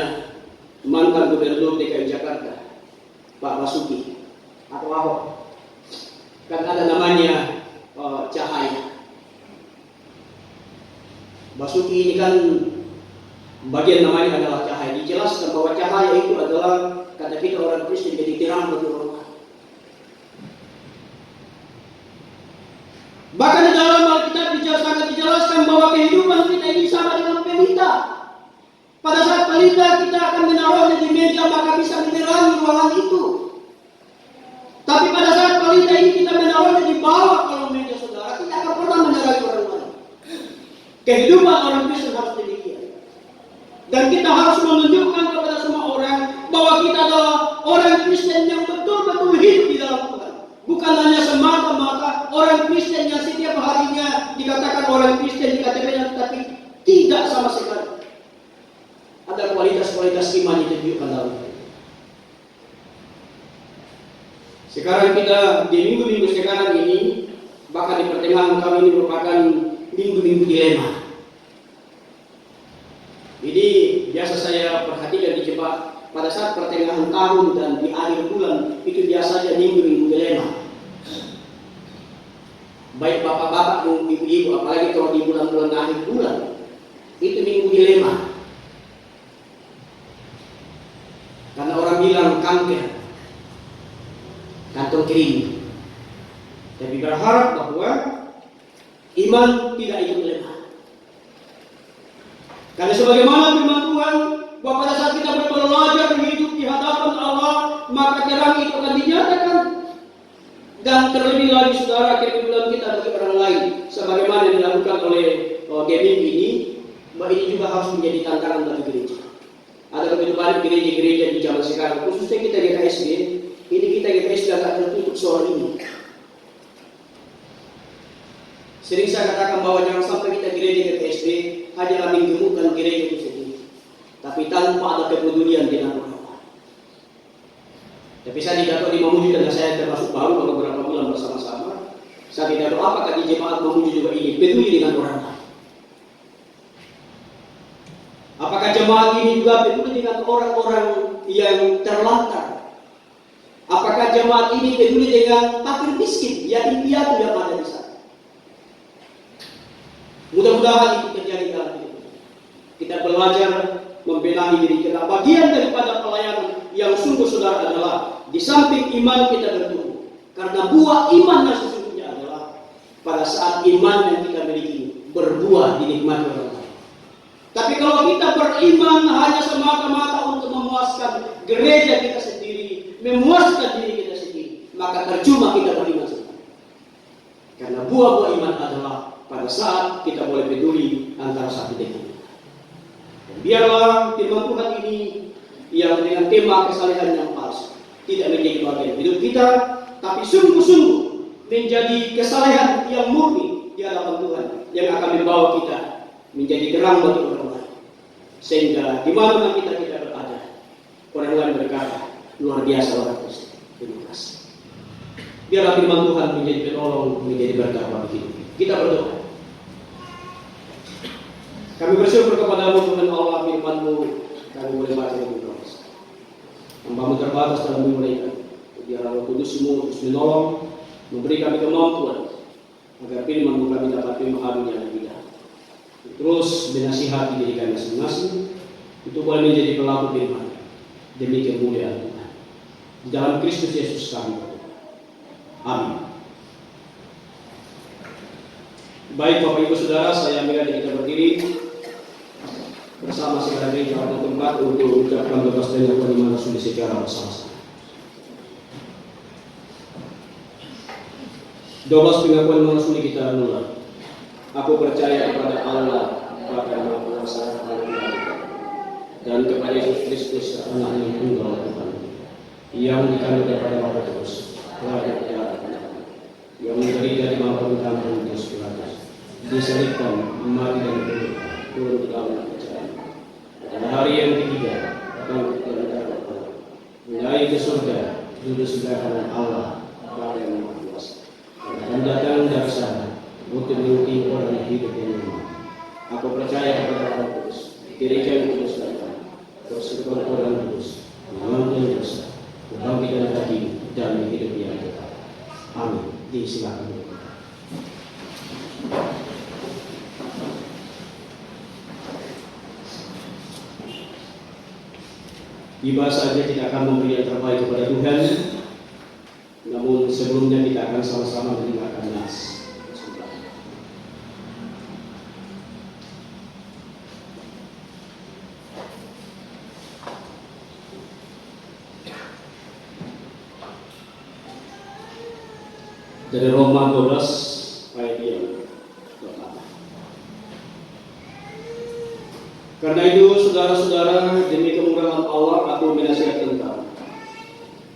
mantan Gubernur DKI Jakarta, Pak Basuki atau Ahok. Kan ada namanya cahaya. Basuki ini kan bagian namanya adalah cahaya. Dijelaskan bahwa cahaya itu adalah kata kita orang Kristen jadi terang bagi orang lain. Bahkan di dalam Alkitab dijelaskan bahwa kehidupan kita ini sama dengan pelita. Pada saat pelita kita akan menaruhnya di meja, maka bisa menerangi ruangan itu. Tapi pada saat pelita ini kita menaruhnya di bawah kolong meja, saudara, tidak akan pernah menerangi orang lain. Kehidupan orang Kristen harus demikian. Dan kita harus menunjukkan kepada semua orang bahwa kita adalah orang Kristen yang betul-betul hidup di dalam Tuhan. Bukan hanya semata-mata orang Kristen yang setiap harinya dikatakan orang Kristen di KTP-nya, tetapi tidak sama sekali. Ada kualitas-kualitas iman yang ditunjukkan dalam Tuhan. Sekarang kita di minggu-minggu sekarang ini, bahkan di pertengahan kami ini merupakan minggu-minggu dilema. Jadi biasa saya perhatikan di Jepang pada saat pertengahan tahun dan di akhir bulan itu biasanya minggu-minggu dilema. Baik bapak-bapak maupun ibu-ibu, apalagi kalau di bulan-bulan akhir bulan itu minggu dilema. Karena orang bilang bukan kanker, kantong kering. Tapi berharap bahwa iman tidak ikut lemah. Karena sebagaimana firman Tuhan, bahwa pada saat kita belajar hidup di hadapan Allah, maka terang itu akan dinyatakan. Dan terlebih lagi saudara, kebetulan kita bagi orang lain, sebagaimana yang dilakukan oleh gaming ini, bahwa ini juga harus menjadi tantangan bagi gereja. Ada begitu banyak gereja-gereja di zaman sekarang, khususnya kita GKSD, ini kita GKSD agak tertutup soal ini. Sering saya katakan bahwa jangan sampai kita gereja GKSD hanyalah menggemukkan gereja itu sendiri, tapi tanpa ada kepedulian dengan orang. Tapi saya tidak tahu di Mamuju karena saya termasuk baru beberapa bulan bersama-sama. Saya tidak tahu apakah di jemaat Mamuju juga ini peduli dengan orang lain. Apakah jemaat ini juga peduli dengan orang-orang yang terlantar? Apakah jemaat ini peduli dengan fakir miskin, yatim piatu yang ada di sana? Mudah-mudahan itu terjadi dalam hidup kita. Belajar membenahi diri kita. Bagian daripada pelayanan yang sungguh saudara adalah di samping iman kita bertumbuh. Karena buah iman yang sesungguhnya adalah pada saat iman yang kita miliki berbuah dinikmati orang lain. Tapi kalau kita beriman hanya semata-mata untuk memuaskan gereja kita sendiri, memuaskan diri kita sendiri, maka percuma kita beriman sendiri. Karena buah-buah iman adalah pada saat kita boleh peduli antara satu dengan lain. Biarlah firman Tuhan ini yang dengan tema kesalehan yang palsu tidak menjadi bagian hidup kita, tapi sungguh-sungguh menjadi kesalehan yang murni di hadapan Tuhan yang akan membawa kita menjadi terang bagi orang lain. Sehingga di mana kita berada, orang lain berkata, luar biasa orang Kristen. Terima kasih. Biarlah firman Tuhan menjadi penolong, menjadi berkat bagi hidup kita. Berdoa. Kami bersyukur kepadamu Tuhan Allah, firman-Mu kami boleh baca dan berdoa. Hamba-Mu terbatas dalam memulaikan. Biarlah Roh Kudus-Mu terus menolong, memberi kami kemampuan agar firman-Mu kami dapat memahami yang lebih dalam. Terus menasihati diri kami masing-masing itu boleh menjadi pelaku firman demi kemuliaan Tuhan. Di dalam Kristus Yesus kami berdoa. Amin. Baik Bapak Ibu Saudara, saya mengajak kita berdiri bersama segala gereja pada tempat untuk mengucapkan doa dan penerimaan Rasul secara bersama-sama. 12 pengakuan Rasul kita mulai. Aku percaya kepada Allah, Bapa yang Maha Kuasa, dan kepada Yesus Kristus, Anak yang tunggal Tuhan, yang dikandung daripada Bapa Kudus, yang menderita di bawah pemerintahan Pontius Pilatus, disalibkan, mati dan turun ke dalam kepercayaan. Pada hari yang ketiga, bangkit dari darah Allah, menaik ke surga, duduk sebelah kanan Allah, Bapa yang Maha Kuasa, dan datang dari sana untuk mengikuti orang yang hidup yang lemah. Aku percaya kepada Roh Kudus, gereja yang kudus dan damai, persekutuan orang kudus, mengampuni dosa, kebangkitan hati dan hidup yang kekal. Amin. Disilakan. Tiba saja kita akan memberi yang terbaik kepada Tuhan. Namun sebelumnya kita akan sama-sama mendengarkan nas. Dari Roma 12 ayat yang pertama. Karena itu saudara-saudara, demi kemurahan Allah aku menasihatkan kamu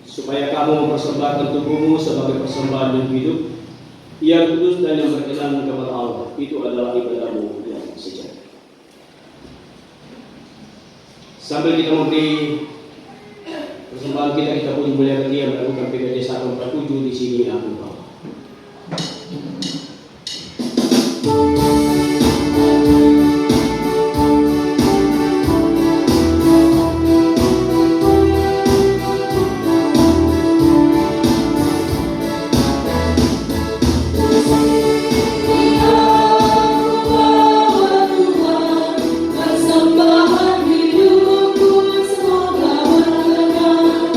supaya kamu mempersembahkan tubuhmu sebagai persembahan yang hidup, yang kudus dan yang berkenan kepada Allah. Itu adalah ibadahmu yang sejati. Sambil kita memberi persembahan kita puji muliakan Dia melakukan PKJ 147 di sini aku bawa. Persembahan hidupku semoga berkenan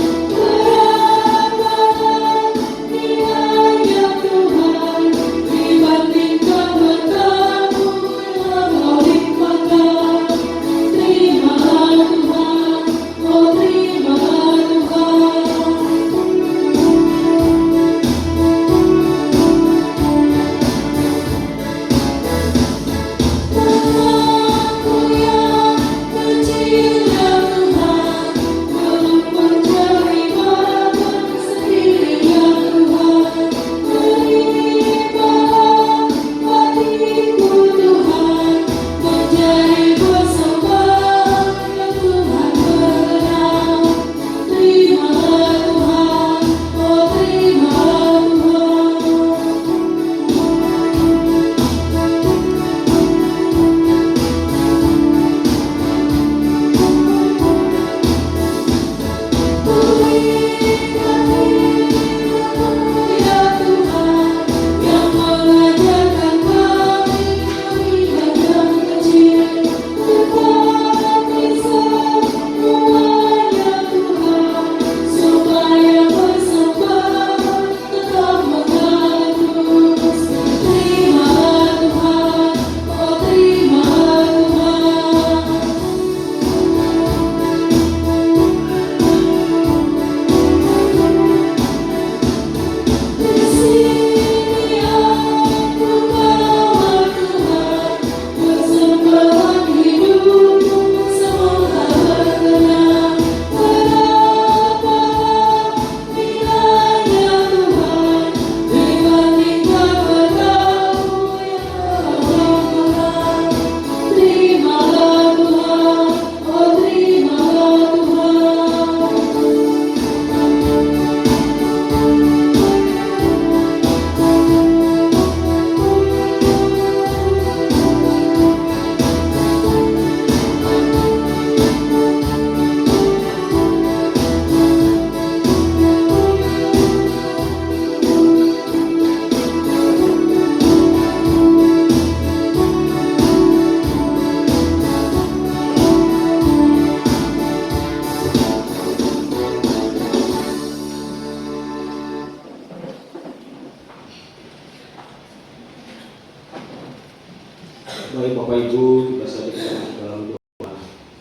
Baik Bapak Ibu, kita saja kita masuk dalam doa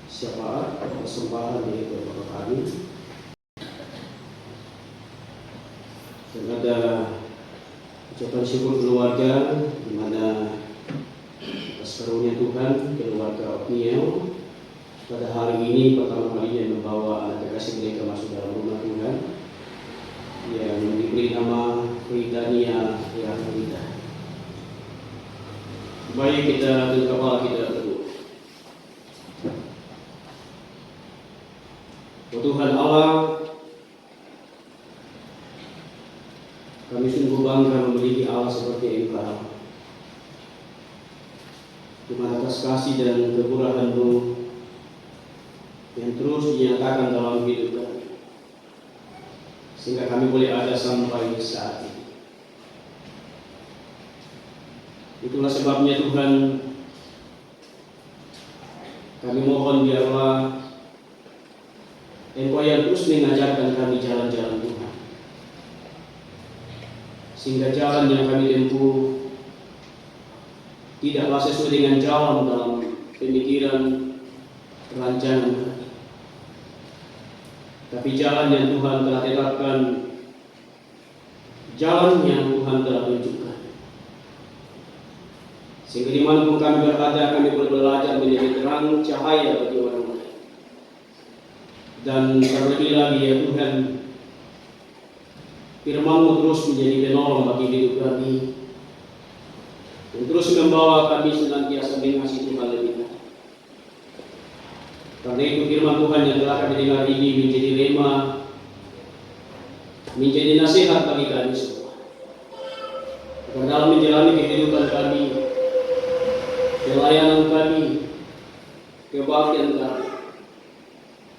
syafaat atau persembahan dari Bapak kami. Dan ada ucapan syukur keluarga di mana atas karunia Tuhan keluarga Otniel pada hari ini pertama kalinya membawa anak kekasih mereka masuk dalam rumah Tuhan yang diberi nama Ridania yang Rida. Baik, kita tunduk kepala kita berdoa. Oh Tuhan Allah, kami sungguh bangga memiliki Allah seperti Engkau. Terima atas kasih dan kemurahan-Mu yang terus dinyatakan dalam hidup kami, sehingga kami boleh ada sampai saat ini. Itulah sebabnya Tuhan, kami mohon biarlah Engkau yang terus mengajarkan kami jalan-jalan Tuhan, sehingga jalan yang kami tempuh tidaklah sesuai dengan jalan dalam pemikiran rancangan kami, tapi jalan yang Tuhan telah tetapkan, jalan yang Tuhan telah tunjukkan, sehingga dimanapun kami berada, kami boleh belajar menjadi terang cahaya bagi orang lain. Dan terlebih lagi ya Tuhan, firman-Mu terus menjadi penolong bagi hidup kami, dan terus membawa kami senantiasa mengasihi Tuhan lebih banyak. Karena itu firman Tuhan yang telah kami dengar ini menjadi rema, menjadi nasihat bagi kami semua. Karena dalam menjalani kehidupan kami, pelayanan kami, kebaktian kami,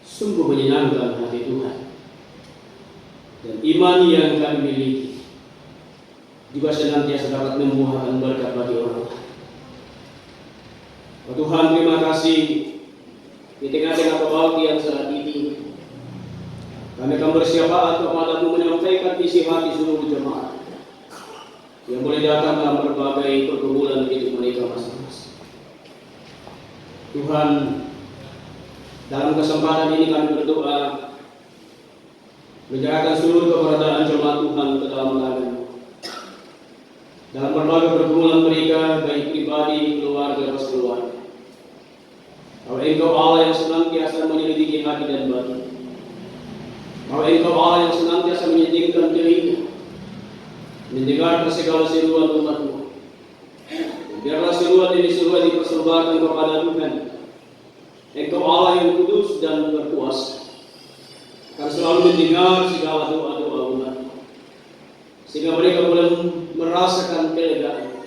sungguh menyenangkan hati Tuhan. Dan iman yang kami miliki juga senantiasa dapat membuahkan berkat bagi orang lain. Oh Tuhan, terima kasih di tengah-tengah kebaktian saat ini. Kami akan bersyafaat kepada-Mu menyampaikan isi hati seluruh jemaat yang boleh datang dalam berbagai pergumulan hidup mereka masing-masing. Tuhan, dalam kesempatan ini kami berdoa menyerahkan seluruh keberadaan jemaat Tuhan ke dalam tangan-Mu. Dalam berbagai pergumulan mereka, baik pribadi, keluarga, dan keluarga. Bahwa Engkau Allah yang senantiasa menyelidiki hati dan batin. Bahwa Engkau Allah yang senantiasa menyedihkan telinga, mendengarkan segala seruan umat-Mu. Biarlah seruan ini seruan dipersembahkan kepada Tuhan. Engkau Allah yang kudus dan berkuasa, akan selalu mendengar segala doa-doa umat-Mu, sehingga mereka boleh merasakan kelegaan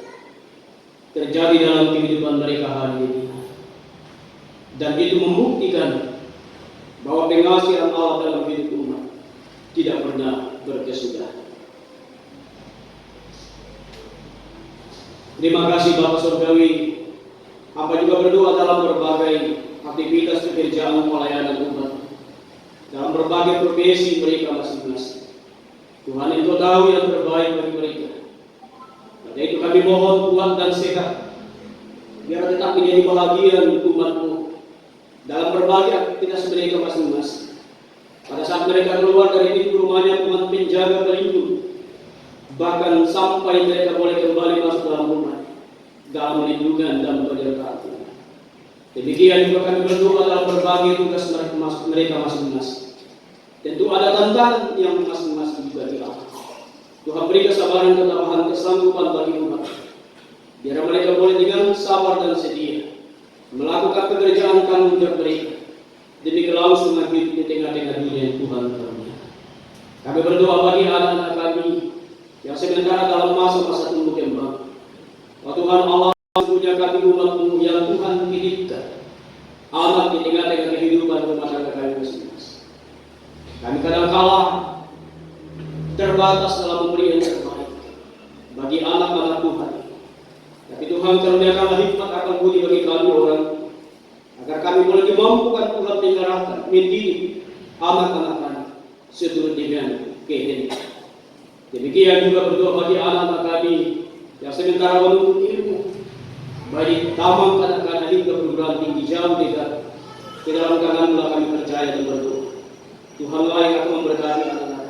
terjadi dalam kehidupan mereka hari ini. Dan itu membuktikan bahwa pengasihan Allah dalam hidup umat tidak pernah berkesudahan. Terima kasih Bapak Surgawi. Hamba juga berdoa dalam berbagai aktivitas pekerjaan pelayanan umat, dalam berbagai profesi mereka masing-masing. Tuhan, Engkau tahu yang terbaik bagi mereka. Karena itu kami mohon kuat dan sehat, biar tetap menjadi bahagian umat-Mu dalam berbagai aktivitas mereka masing-masing. Pada saat mereka keluar dari pintu rumahnya, Tuhan penjaga pelindung, bahkan sampai mereka boleh kembali masuk dalam rumah dalam lindungan dan penyertaan Tuhan. Demikian juga kami berdoa dalam berbagai tugas mereka masing-masing. Tentu ada tantangan yang masing-masing juga dialami. Tuhan beri kesabaran, ketabahan, kesanggupan bagi umat, biar mereka boleh dengan sabar dan setia melakukan pekerjaan tanggung jawab mereka demi kelangsungan hidup di tengah-tengah dunia yang Tuhan karuniakan. Kami berdoa bagi anak-anak kami yang sementara dalam masa-masa tumbuh kembang. Oh Tuhan Allah, sesungguhnya kami umat-Mu yang Tuhan titipkan anak di tengah-tengah kehidupan rumah tangga kami masing-masing. Kami kadang-kala terbatas dalam memberi yang terbaik bagi anak-anak Tuhan. Tapi Tuhan karuniakanlah hikmat akan budi bagi kami orang, agar kami boleh dimampukan Tuhan mengarahkan, mendidik anak-anak kami seturut dengan kehendak. Demikian juga berdoa bagi anak-anak kami yang sementara menuntut ilmu, baik di taman jauh dekat. Ke dalam tangan-Mu kami percaya dan berdoa. Tuhanlah yang akan memberkati anak-anak,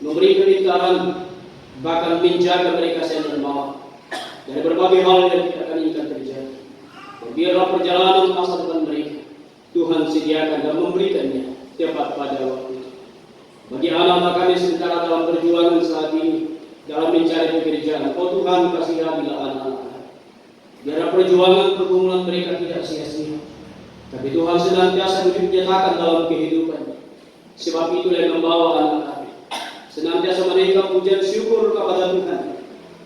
memberi kelintaran, bahkan menjaga mereka siang dan malam dari berbagai hal yang tidak akan inginkan terjadi. Dan biarlah perjalanan masa depan mereka Tuhan sediakan dan memberikannya tepat pada waktu. Bagi anak-anak kami sementara dalam perjuangan saat ini dalam mencari pekerjaan, oh Tuhan kasihanilah anak-anak. Biar perjuangan pergumulan mereka tidak sia-sia, tapi Tuhan senantiasa menyatakan dalam kehidupan. Sebab itulah yang membawa anak kami senantiasa menaikkan pujian syukur kepada Tuhan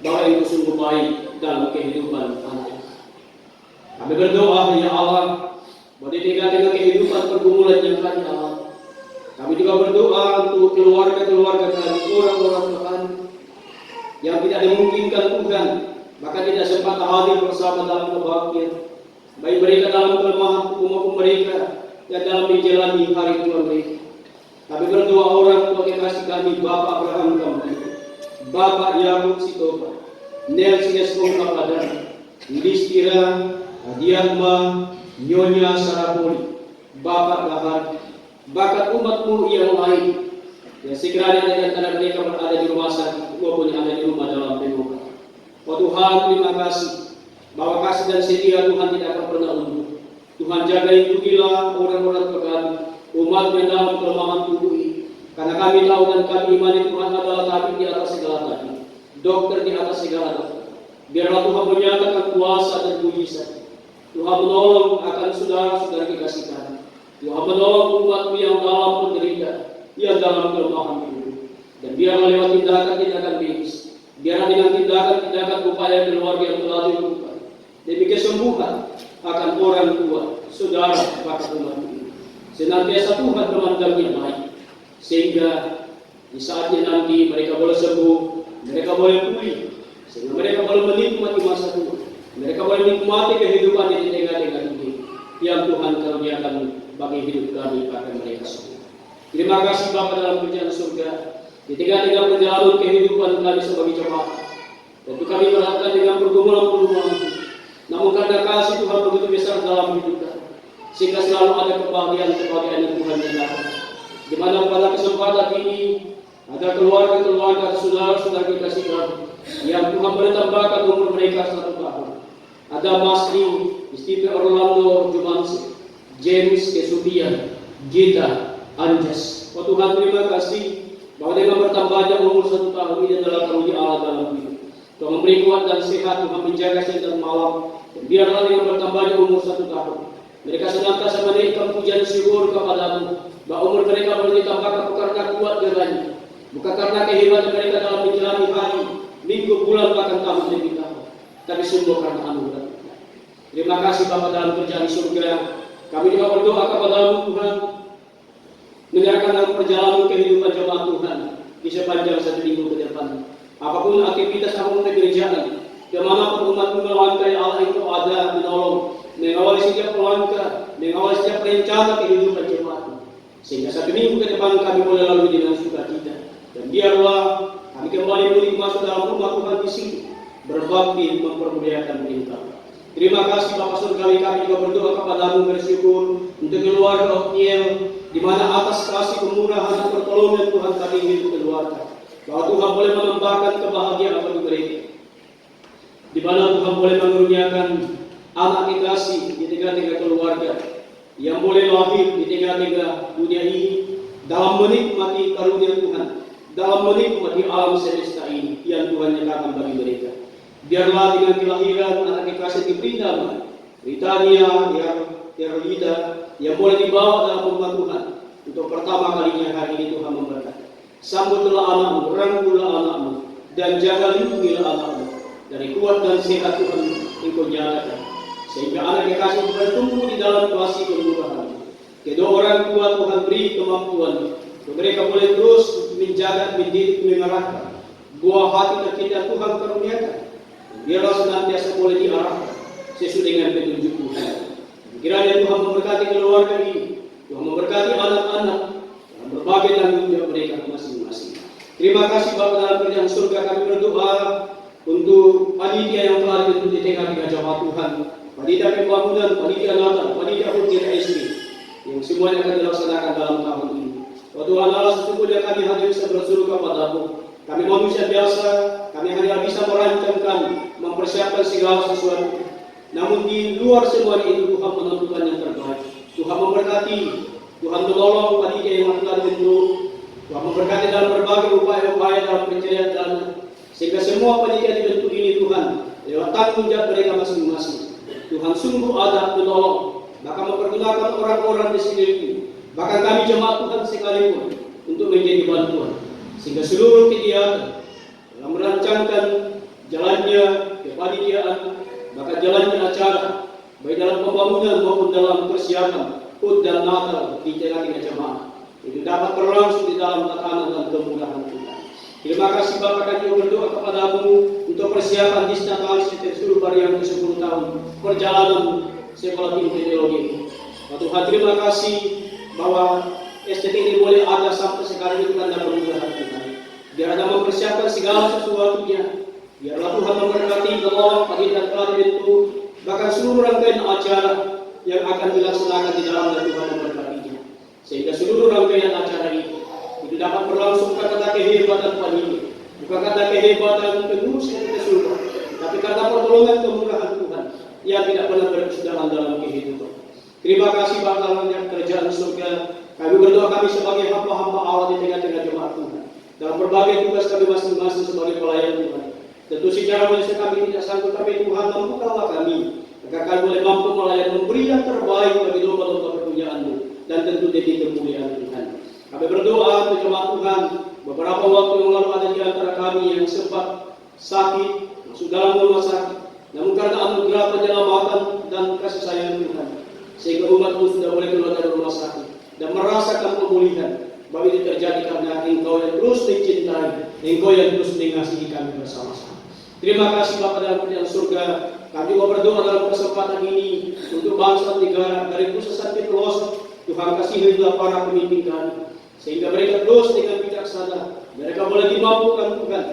bahwa itu sungguh baik dalam kehidupan anak. Kami berdoa ya Allah, bahwa di tengah-tengah kehidupan pergumulan yang kami alami, kami juga berdoa untuk keluarga-keluarga kami, orang-orang Tuhan yang tidak dimungkinkan Tuhan, maka tidak sempat hadir bersama dalam kebaktian, baik mereka dalam kelemahan tubuh maupun mereka yang dalam menjalani hari tua mereka. Kami berdoa orang tua kekasih kami, Bapak Abraham Kambali, Bapak Yakub Sitopa, Nelsi Eskom Kapadan, Listira, Adiatma, Nyonya Sarapoli, Bapak Gahar, bakat umat-Mu yang lain, yang sekiranya dengan anak mereka berada di rumah sakit maupun yang ada di rumah dalam pengobatan. Oh Tuhan, terima kasih bahwa kasih dan setia Tuhan tidak akan pernah undur. Tuhan jaga lindungilah orang-orang kami, umat yang dalam kelemahan tubuh ini. Karena kami tahu dan kami imani Tuhan adalah tabib di atas segala tabib, dokter di atas segala dokter. Biarlah Tuhan menyatakan kuasa dan mujizat. Tuhan menolong akan saudara-saudara kekasih kami. Tuhan menolong umat-Mu yang dalam penderitaan, yang dalam kelemahan tubuh. Dan biarlah lewat tindakan-tindakan medis, biarlah dengan tindakan-tindakan upaya keluarga yang telah dilakukan, demi kesembuhan akan orang tua, saudara, bahkan umat ini. Senantiasa Tuhan memandang yang baik, sehingga di saatnya nanti mereka boleh sembuh, mereka boleh pulih, sehingga mereka boleh menikmati masa tua, mereka boleh menikmati kehidupan di tengah-tengah ini yang Tuhan karuniakan bagi hidup kami pada mereka semua. Terima kasih Bapa dalam kerajaan surga, di tengah-tengah perjalanan kehidupan kami sebagai jemaat. Tentu kami berhadapan dengan pergumulan-pergumulan, namun karena kasih Tuhan begitu besar dalam hidup kami, sehingga selalu ada kebahagiaan-kebahagiaan yang Tuhan nyatakan. Di mana pada kesempatan ini ada keluarga-keluarga, saudara-saudara kekasih kami yang Tuhan bertambahkan umur mereka 1 tahun. Ada Masri, Istipe Orlando Jumansi, James Kesubian, Gita, Anjas. Oh Tuhan, terima kasih bahwa dengan bertambahnya umur 1 tahun ini adalah karunia Allah dalam hidup. Tuhan memberi kuat dan sehat, Tuhan menjaga siang dan malam. Dan biarlah dengan bertambahnya umur 1 tahun, mereka senantiasa menaikkan pujian syukur kepada-Mu, bahwa umur mereka boleh ditambahkan karena kuat geranya, bukan karena kehebatan mereka dalam menjalani hari, minggu, bulan, bahkan tahun demi tahun, tapi sungguh karena anugerah. Terima kasih Bapa dalam kerjaan di surga. Kami juga berdoa kepada-Mu Tuhan, menyerahkan dalam perjalanan kehidupan jemaat Tuhan di sepanjang 1 minggu ke depan. Apapun aktivitas apapun pekerjaan, kemanapun umat-Mu melangkah, Allah itu ada menolong, mengawali setiap langkah, mengawali setiap rencana kehidupan jemaat-Mu, sehingga 1 minggu ke depan kami boleh lalu dengan sukacita. Dan biarlah kami kembali pulih masuk dalam rumah Tuhan di sini, berbakti mempermuliakan perintah. Terima kasih Bapa surgawi, kami juga berdoa kepada-Mu, bersyukur untuk keluarga Otniel, di mana atas kasih kemurahan dan pertolongan Tuhan kami hidup keluarga, bahwa Tuhan boleh menambahkan kebahagiaan bagi mereka, di mana Tuhan boleh mengaruniakan anak kekasih di tengah-tengah keluarga yang boleh lahir di tengah-tengah dunia ini dalam menikmati karunia Tuhan, dalam menikmati alam semesta ini yang Tuhan nyatakan bagi mereka. Biarlah dengan kelahiran anak kekasih diberi nama Britania, Herlita, yang boleh dibawa dalam rumah Tuhan untuk pertama kalinya hari ini. Tuhan memberkati. Sambutlah anakmu, rangkullah anakmu, dan jaga lindungilah anakmu dari kuat dan sehat Tuhan Engkau nyatakan, sehingga anak kekasih bertumbuh di dalam kasih kemurahan. Kedua orang tua Tuhan beri kemampuan untuk mereka boleh terus menjaga, mendidik, mengarahkan buah hati tercinta Tuhan karuniakan. Biarlah senantiasa boleh diarahkan sesuai dengan petunjuk Tuhan. Kiranya Tuhan memberkati keluarga ini, Tuhan memberkati anak-anak dalam berbagai tanggung jawab mereka masing-masing. Terima kasih Bapa dalam kerajaan surga, kami berdoa untuk panitia yang telah dibentuk di tengah-tengah jemaat Tuhan. panitia pembangunan, panitia natal, panitia hutian SD, yang semuanya akan dilaksanakan dalam tahun ini. Oh Tuhan Allah, sesungguhnya kami hanya bisa berseru kepada-Mu. Kami manusia biasa, kami hanya bisa merancangkan, mempersiapkan segala sesuatu. Namun di luar semua itu Tuhan menentukan yang terbaik. Tuhan memberkati, Tuhan menolong panitia yang telah dibentuk. Tuhan memberkati dalam berbagai upaya-upaya dalam pencarian dana, sehingga semua panitia dibentuk ini Tuhan lewat tanggung jawab mereka masing-masing. Tuhan sungguh ada menolong, bahkan mempergunakan orang-orang di sini, bahkan kami jemaat Tuhan sekalipun untuk menjadi bantuan, sehingga seluruh kegiatan dalam merancangkan jalannya kepanitiaan, bahkan jalannya acara, baik dalam pembangunan maupun dalam persiapan HUT dan Natal di tengah-tengah jemaat, itu dapat berlangsung di dalam tatanan dan kemudahan Tuhan. Terima kasih Bapak, kami berdoa kepada-Mu untuk persiapan Disnatalis seluruh yang ke-10 tahun perjalanan sekolah tinggi teknologi. Tuhan, terima kasih bahwa STT ini boleh ada sampai sekarang itu karena kemudahan Tuhan. Biar ada mempersiapkan segala sesuatunya. Biarlah Tuhan memberkati menolong panitia telah dibentuk, bahkan seluruh rangkaian acara yang akan dilaksanakan di dalamnya Tuhan memberkatinya. Sehingga seluruh rangkaian acara itu dapat berlangsung karena kehebatan panitia, bukan karena kehebatan pengurus yang keseluruhan, tapi karena pertolongan kemurahan Tuhan yang tidak pernah berkesudahan dalam kehidupan. Terima kasih Bapak dalam kerjaan surga. Kami berdoa kami sebagai hamba-hamba Allah di tengah-tengah jemaat Tuhan, dalam berbagai tugas kami masing-masing sebagai pelayan Tuhan. Tentu secara manusia kami tidak sanggup, tapi Tuhan mampukanlah kami agar kami boleh mampu melayani, memberi yang terbaik bagi domba-domba kepunyaan-Mu, dan tentu demi kemuliaan Tuhan. Kami berdoa untuk jemaat Tuhan. Beberapa waktu yang lalu ada di antara kami yang sempat sakit, masuk dalam rumah sakit. Namun karena anugerah penyelamatan dan kasih sayang Tuhan, sehingga umat-Mu sudah boleh keluar dari rumah sakit dan merasakan pemulihan. Bahwa itu terjadi karena Engkau yang terus mencintai, Engkau yang terus mengasihi kami bersama-sama. Terima kasih Bapa dalam kerajaan surga. Kami juga berdoa dalam kesempatan ini untuk bangsa negara dari pusat sampai pelosok. Tuhan kasihilah para pemimpin kami, sehingga mereka terus dengan bijaksana, mereka boleh dimampukan Tuhan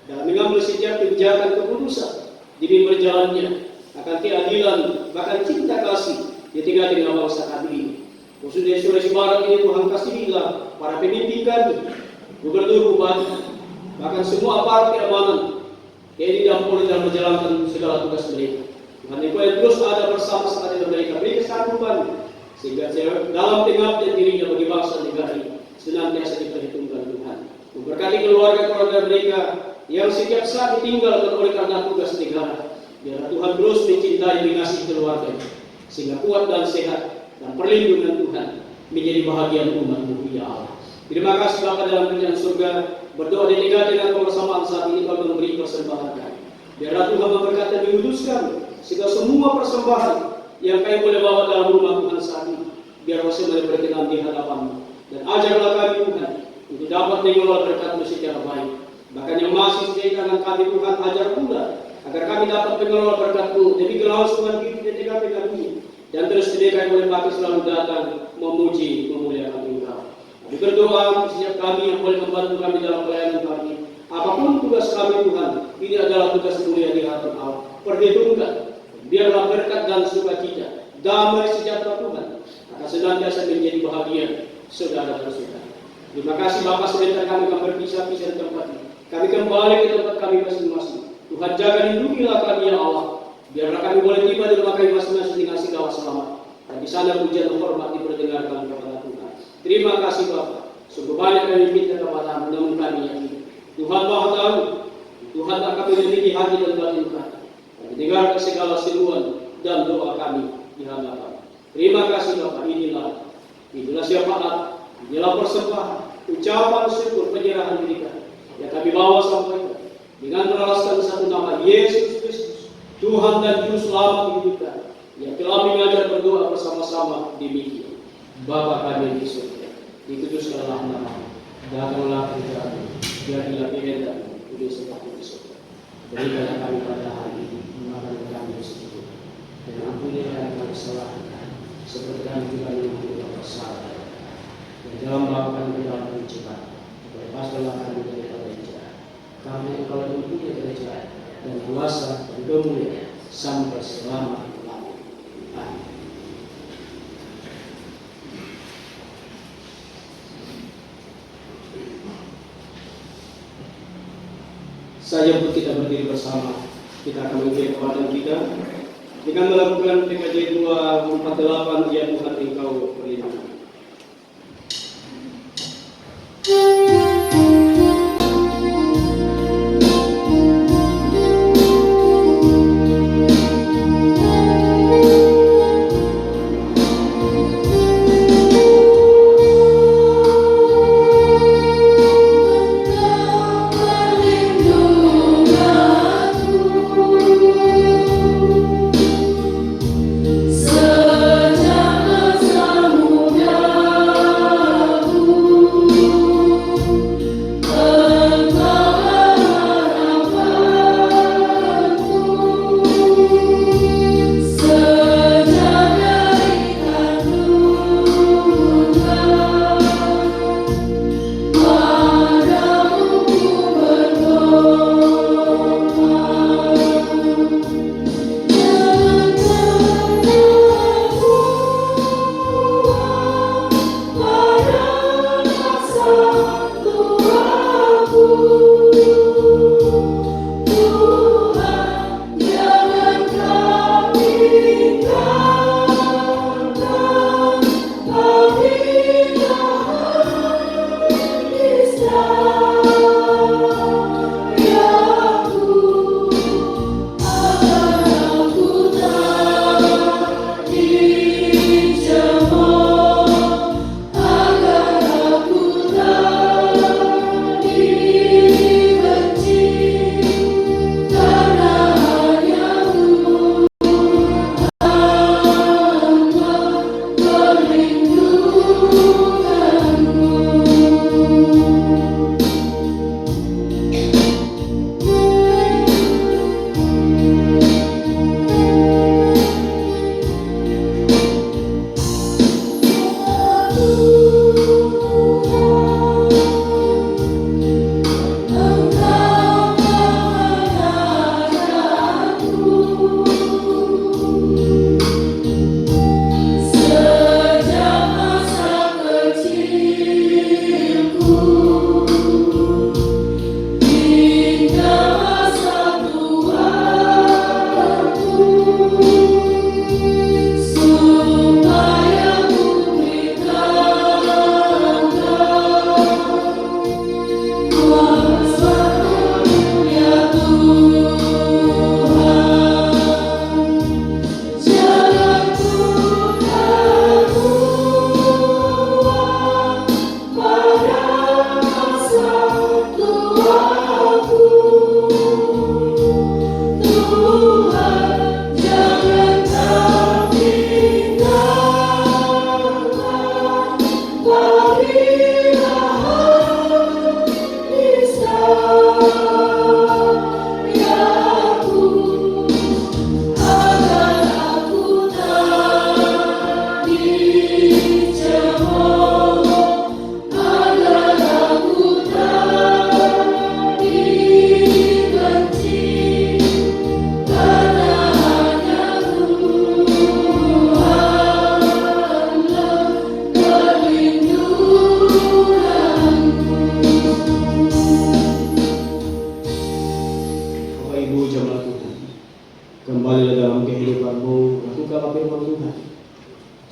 dalam mengambil setiap kebijakan keputusan demi berjalannya akan keadilan, bahkan cinta kasih di tengah-tengah bangsa kami ini. Khususnya di Sulawesi Barat ini Tuhan kasihilah para pemimpin kami, gubernur, bupati, bahkan semua aparat keamanan yang tidak boleh dalam menjalankan segala tugas mereka. Tuhan Engkau yang terus ada bersama-sama dengan mereka, beri kesanggupan sehingga dalam pengabdian dirinya bagi bangsa negara ini senantiasa diperhitungkan Tuhan. Memberkati keluarga-keluarga mereka yang setiap saat ditinggalkan oleh karena tugas negara. Biar Tuhan terus mencintai, mengasihi keluarga, sehingga kuat dan sehat, dan perlindungan Tuhan menjadi bahagian umat-Mu ya Allah. Terima kasih Bapa dalam kerajaan surga. Berdoa di tengah-tengah kebersamaan saat ini kami memberi persembahan kami. Biarlah Tuhan memberkati dan menguduskan sehingga semua persembahan yang kami boleh bawa dalam rumah Tuhan saat ini, biarlah semuanya berkenan di hadapan-Mu. Dan ajarlah kami Tuhan untuk dapat mengelola berkat-Mu secara baik. Bahkan yang masih setia dengan kami Tuhan, ajar pula agar kami dapat mengelola berkat-Mu demi kelangsungan hidup di tengah-tengah dunia. Dan terus kami boleh pakai selalu datang memuji, memuliakan Engkau. Kami berdoa setiap kami yang boleh membantu kami dalam pelayanan kami. Apapun tugas kami Tuhan, ini adalah tugas mulia di hadapan Allah. Perhitungkan, biarlah berkat dan sukacita, damai sejahtera Tuhan akan senantiasa menjadi bahagia saudara dan saudara. Terima kasih Bapak, sebentar kami akan berpisah-pisah di tempat ini. Kami kembali ke tempat kami masing-masing. Tuhan jaga lindungilah kami ya Allah. Biarlah kami boleh tiba di rumah kami masing-masing dengan segala selamat. Dan di sana pujian dan hormat diperdengarkan kepada Tuhan. Terima kasih Bapak. Sungguh banyak kami minta kepada-Mu, namun kami yakin Tuhan Maha Tahu. Tuhan akan memiliki hati dan batin kami. Mendengarkan segala seruan dan doa kami di hadapan. Terima kasih Bapak. Inilah syafaat, inilah persembahan, ucapan syukur penyerahan diri kami yang kami bawa sampaikan dengan beralaskan satu nama Yesus Kristus, Tuhan dan Juru Selamat hidup kami, yang telah mengajar berdoa bersama-sama demikian. Bapa kami di surga, dikuduskanlah nama-Mu, datanglah kerajaan-Mu, jadilah kehendak-Mu di seperti di surga. Berikanlah kami pada hari ini makan kami secukupnya, dan ampunilah kami kesalahan kami, seperti kami juga mengampuni kesalahan. Dan jangan bawa kami ke dalam pencobaan, lepaskanlah kami daripada yang jahat. Kami Engkau yang mempunyai kerajaan dan kuasa dan kemuliaan sampai selama-lamanya. bersama kita akan mengikuti kekuatan kita dengan melakukan PKJ 248, ya Tuhan Engkau melindungi.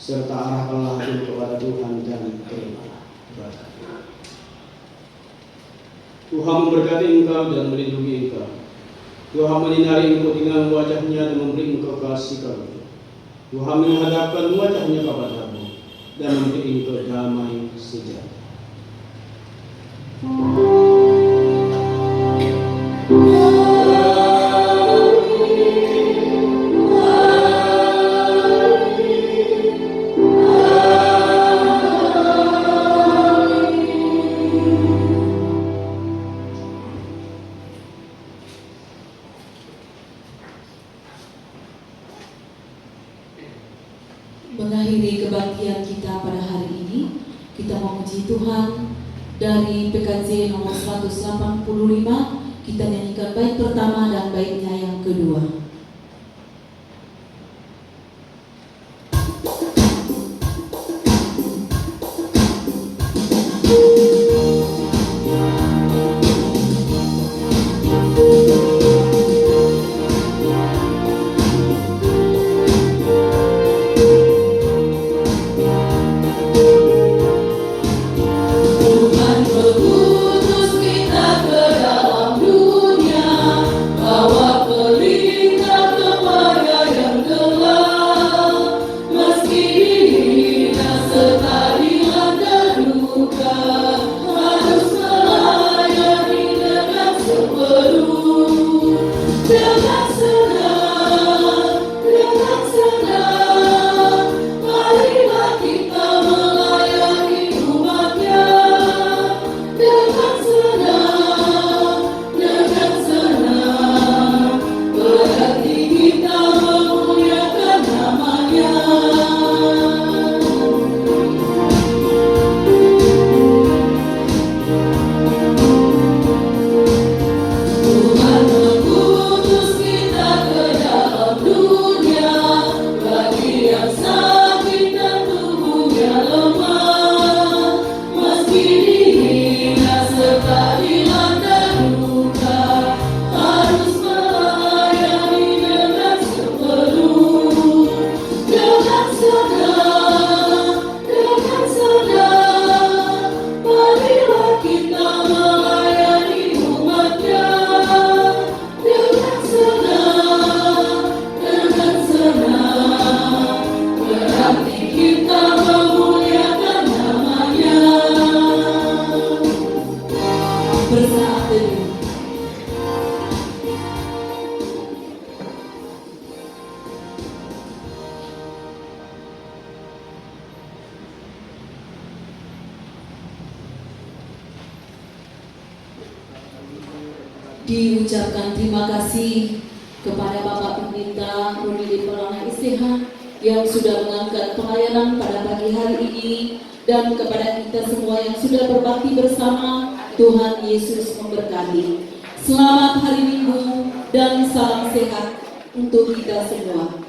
serta arahkanlah aku kepada Tuhan dan terimalah ibadah. Tuhan memberkati engkau dan melindungi engkau. Tuhan menyinari engkau dengan wajahnya dan memberi engkau kasih karunia. Tuhan menghadapkan wajahnya kepadamu dan memberi engkau damai sejahtera. Mengakhiri kebaktian kita pada hari ini, kita memuji Tuhan dari PKJ nomor 185. Kita nyanyikan bait pertama dan baitnya yang kedua. dengan senang, marilah kita melayani umat-Nya. Dengan senang, berarti kita memuliakan nama-Nya. Tuhan mengutus kita ke dalam dunia, bagi yang sakit dan tubuhnya lemah, meski dihina serta dilanda duka, harus melayani dengan sepenuh. Dengan senang, marilah kita melayani umat-Nya. Dengan senang, berarti kita memuliakan nama-Nya. Bersaat teduh. Diucapkan terima kasih kepada Bapak Pendeta Rudi Pelana STH yang sudah mengangkat pelayanan pada pagi hari ini, dan kepada kita semua yang sudah berbakti bersama. Tuhan Yesus memberkati. Selamat hari Minggu dan salam sehat untuk kita semua.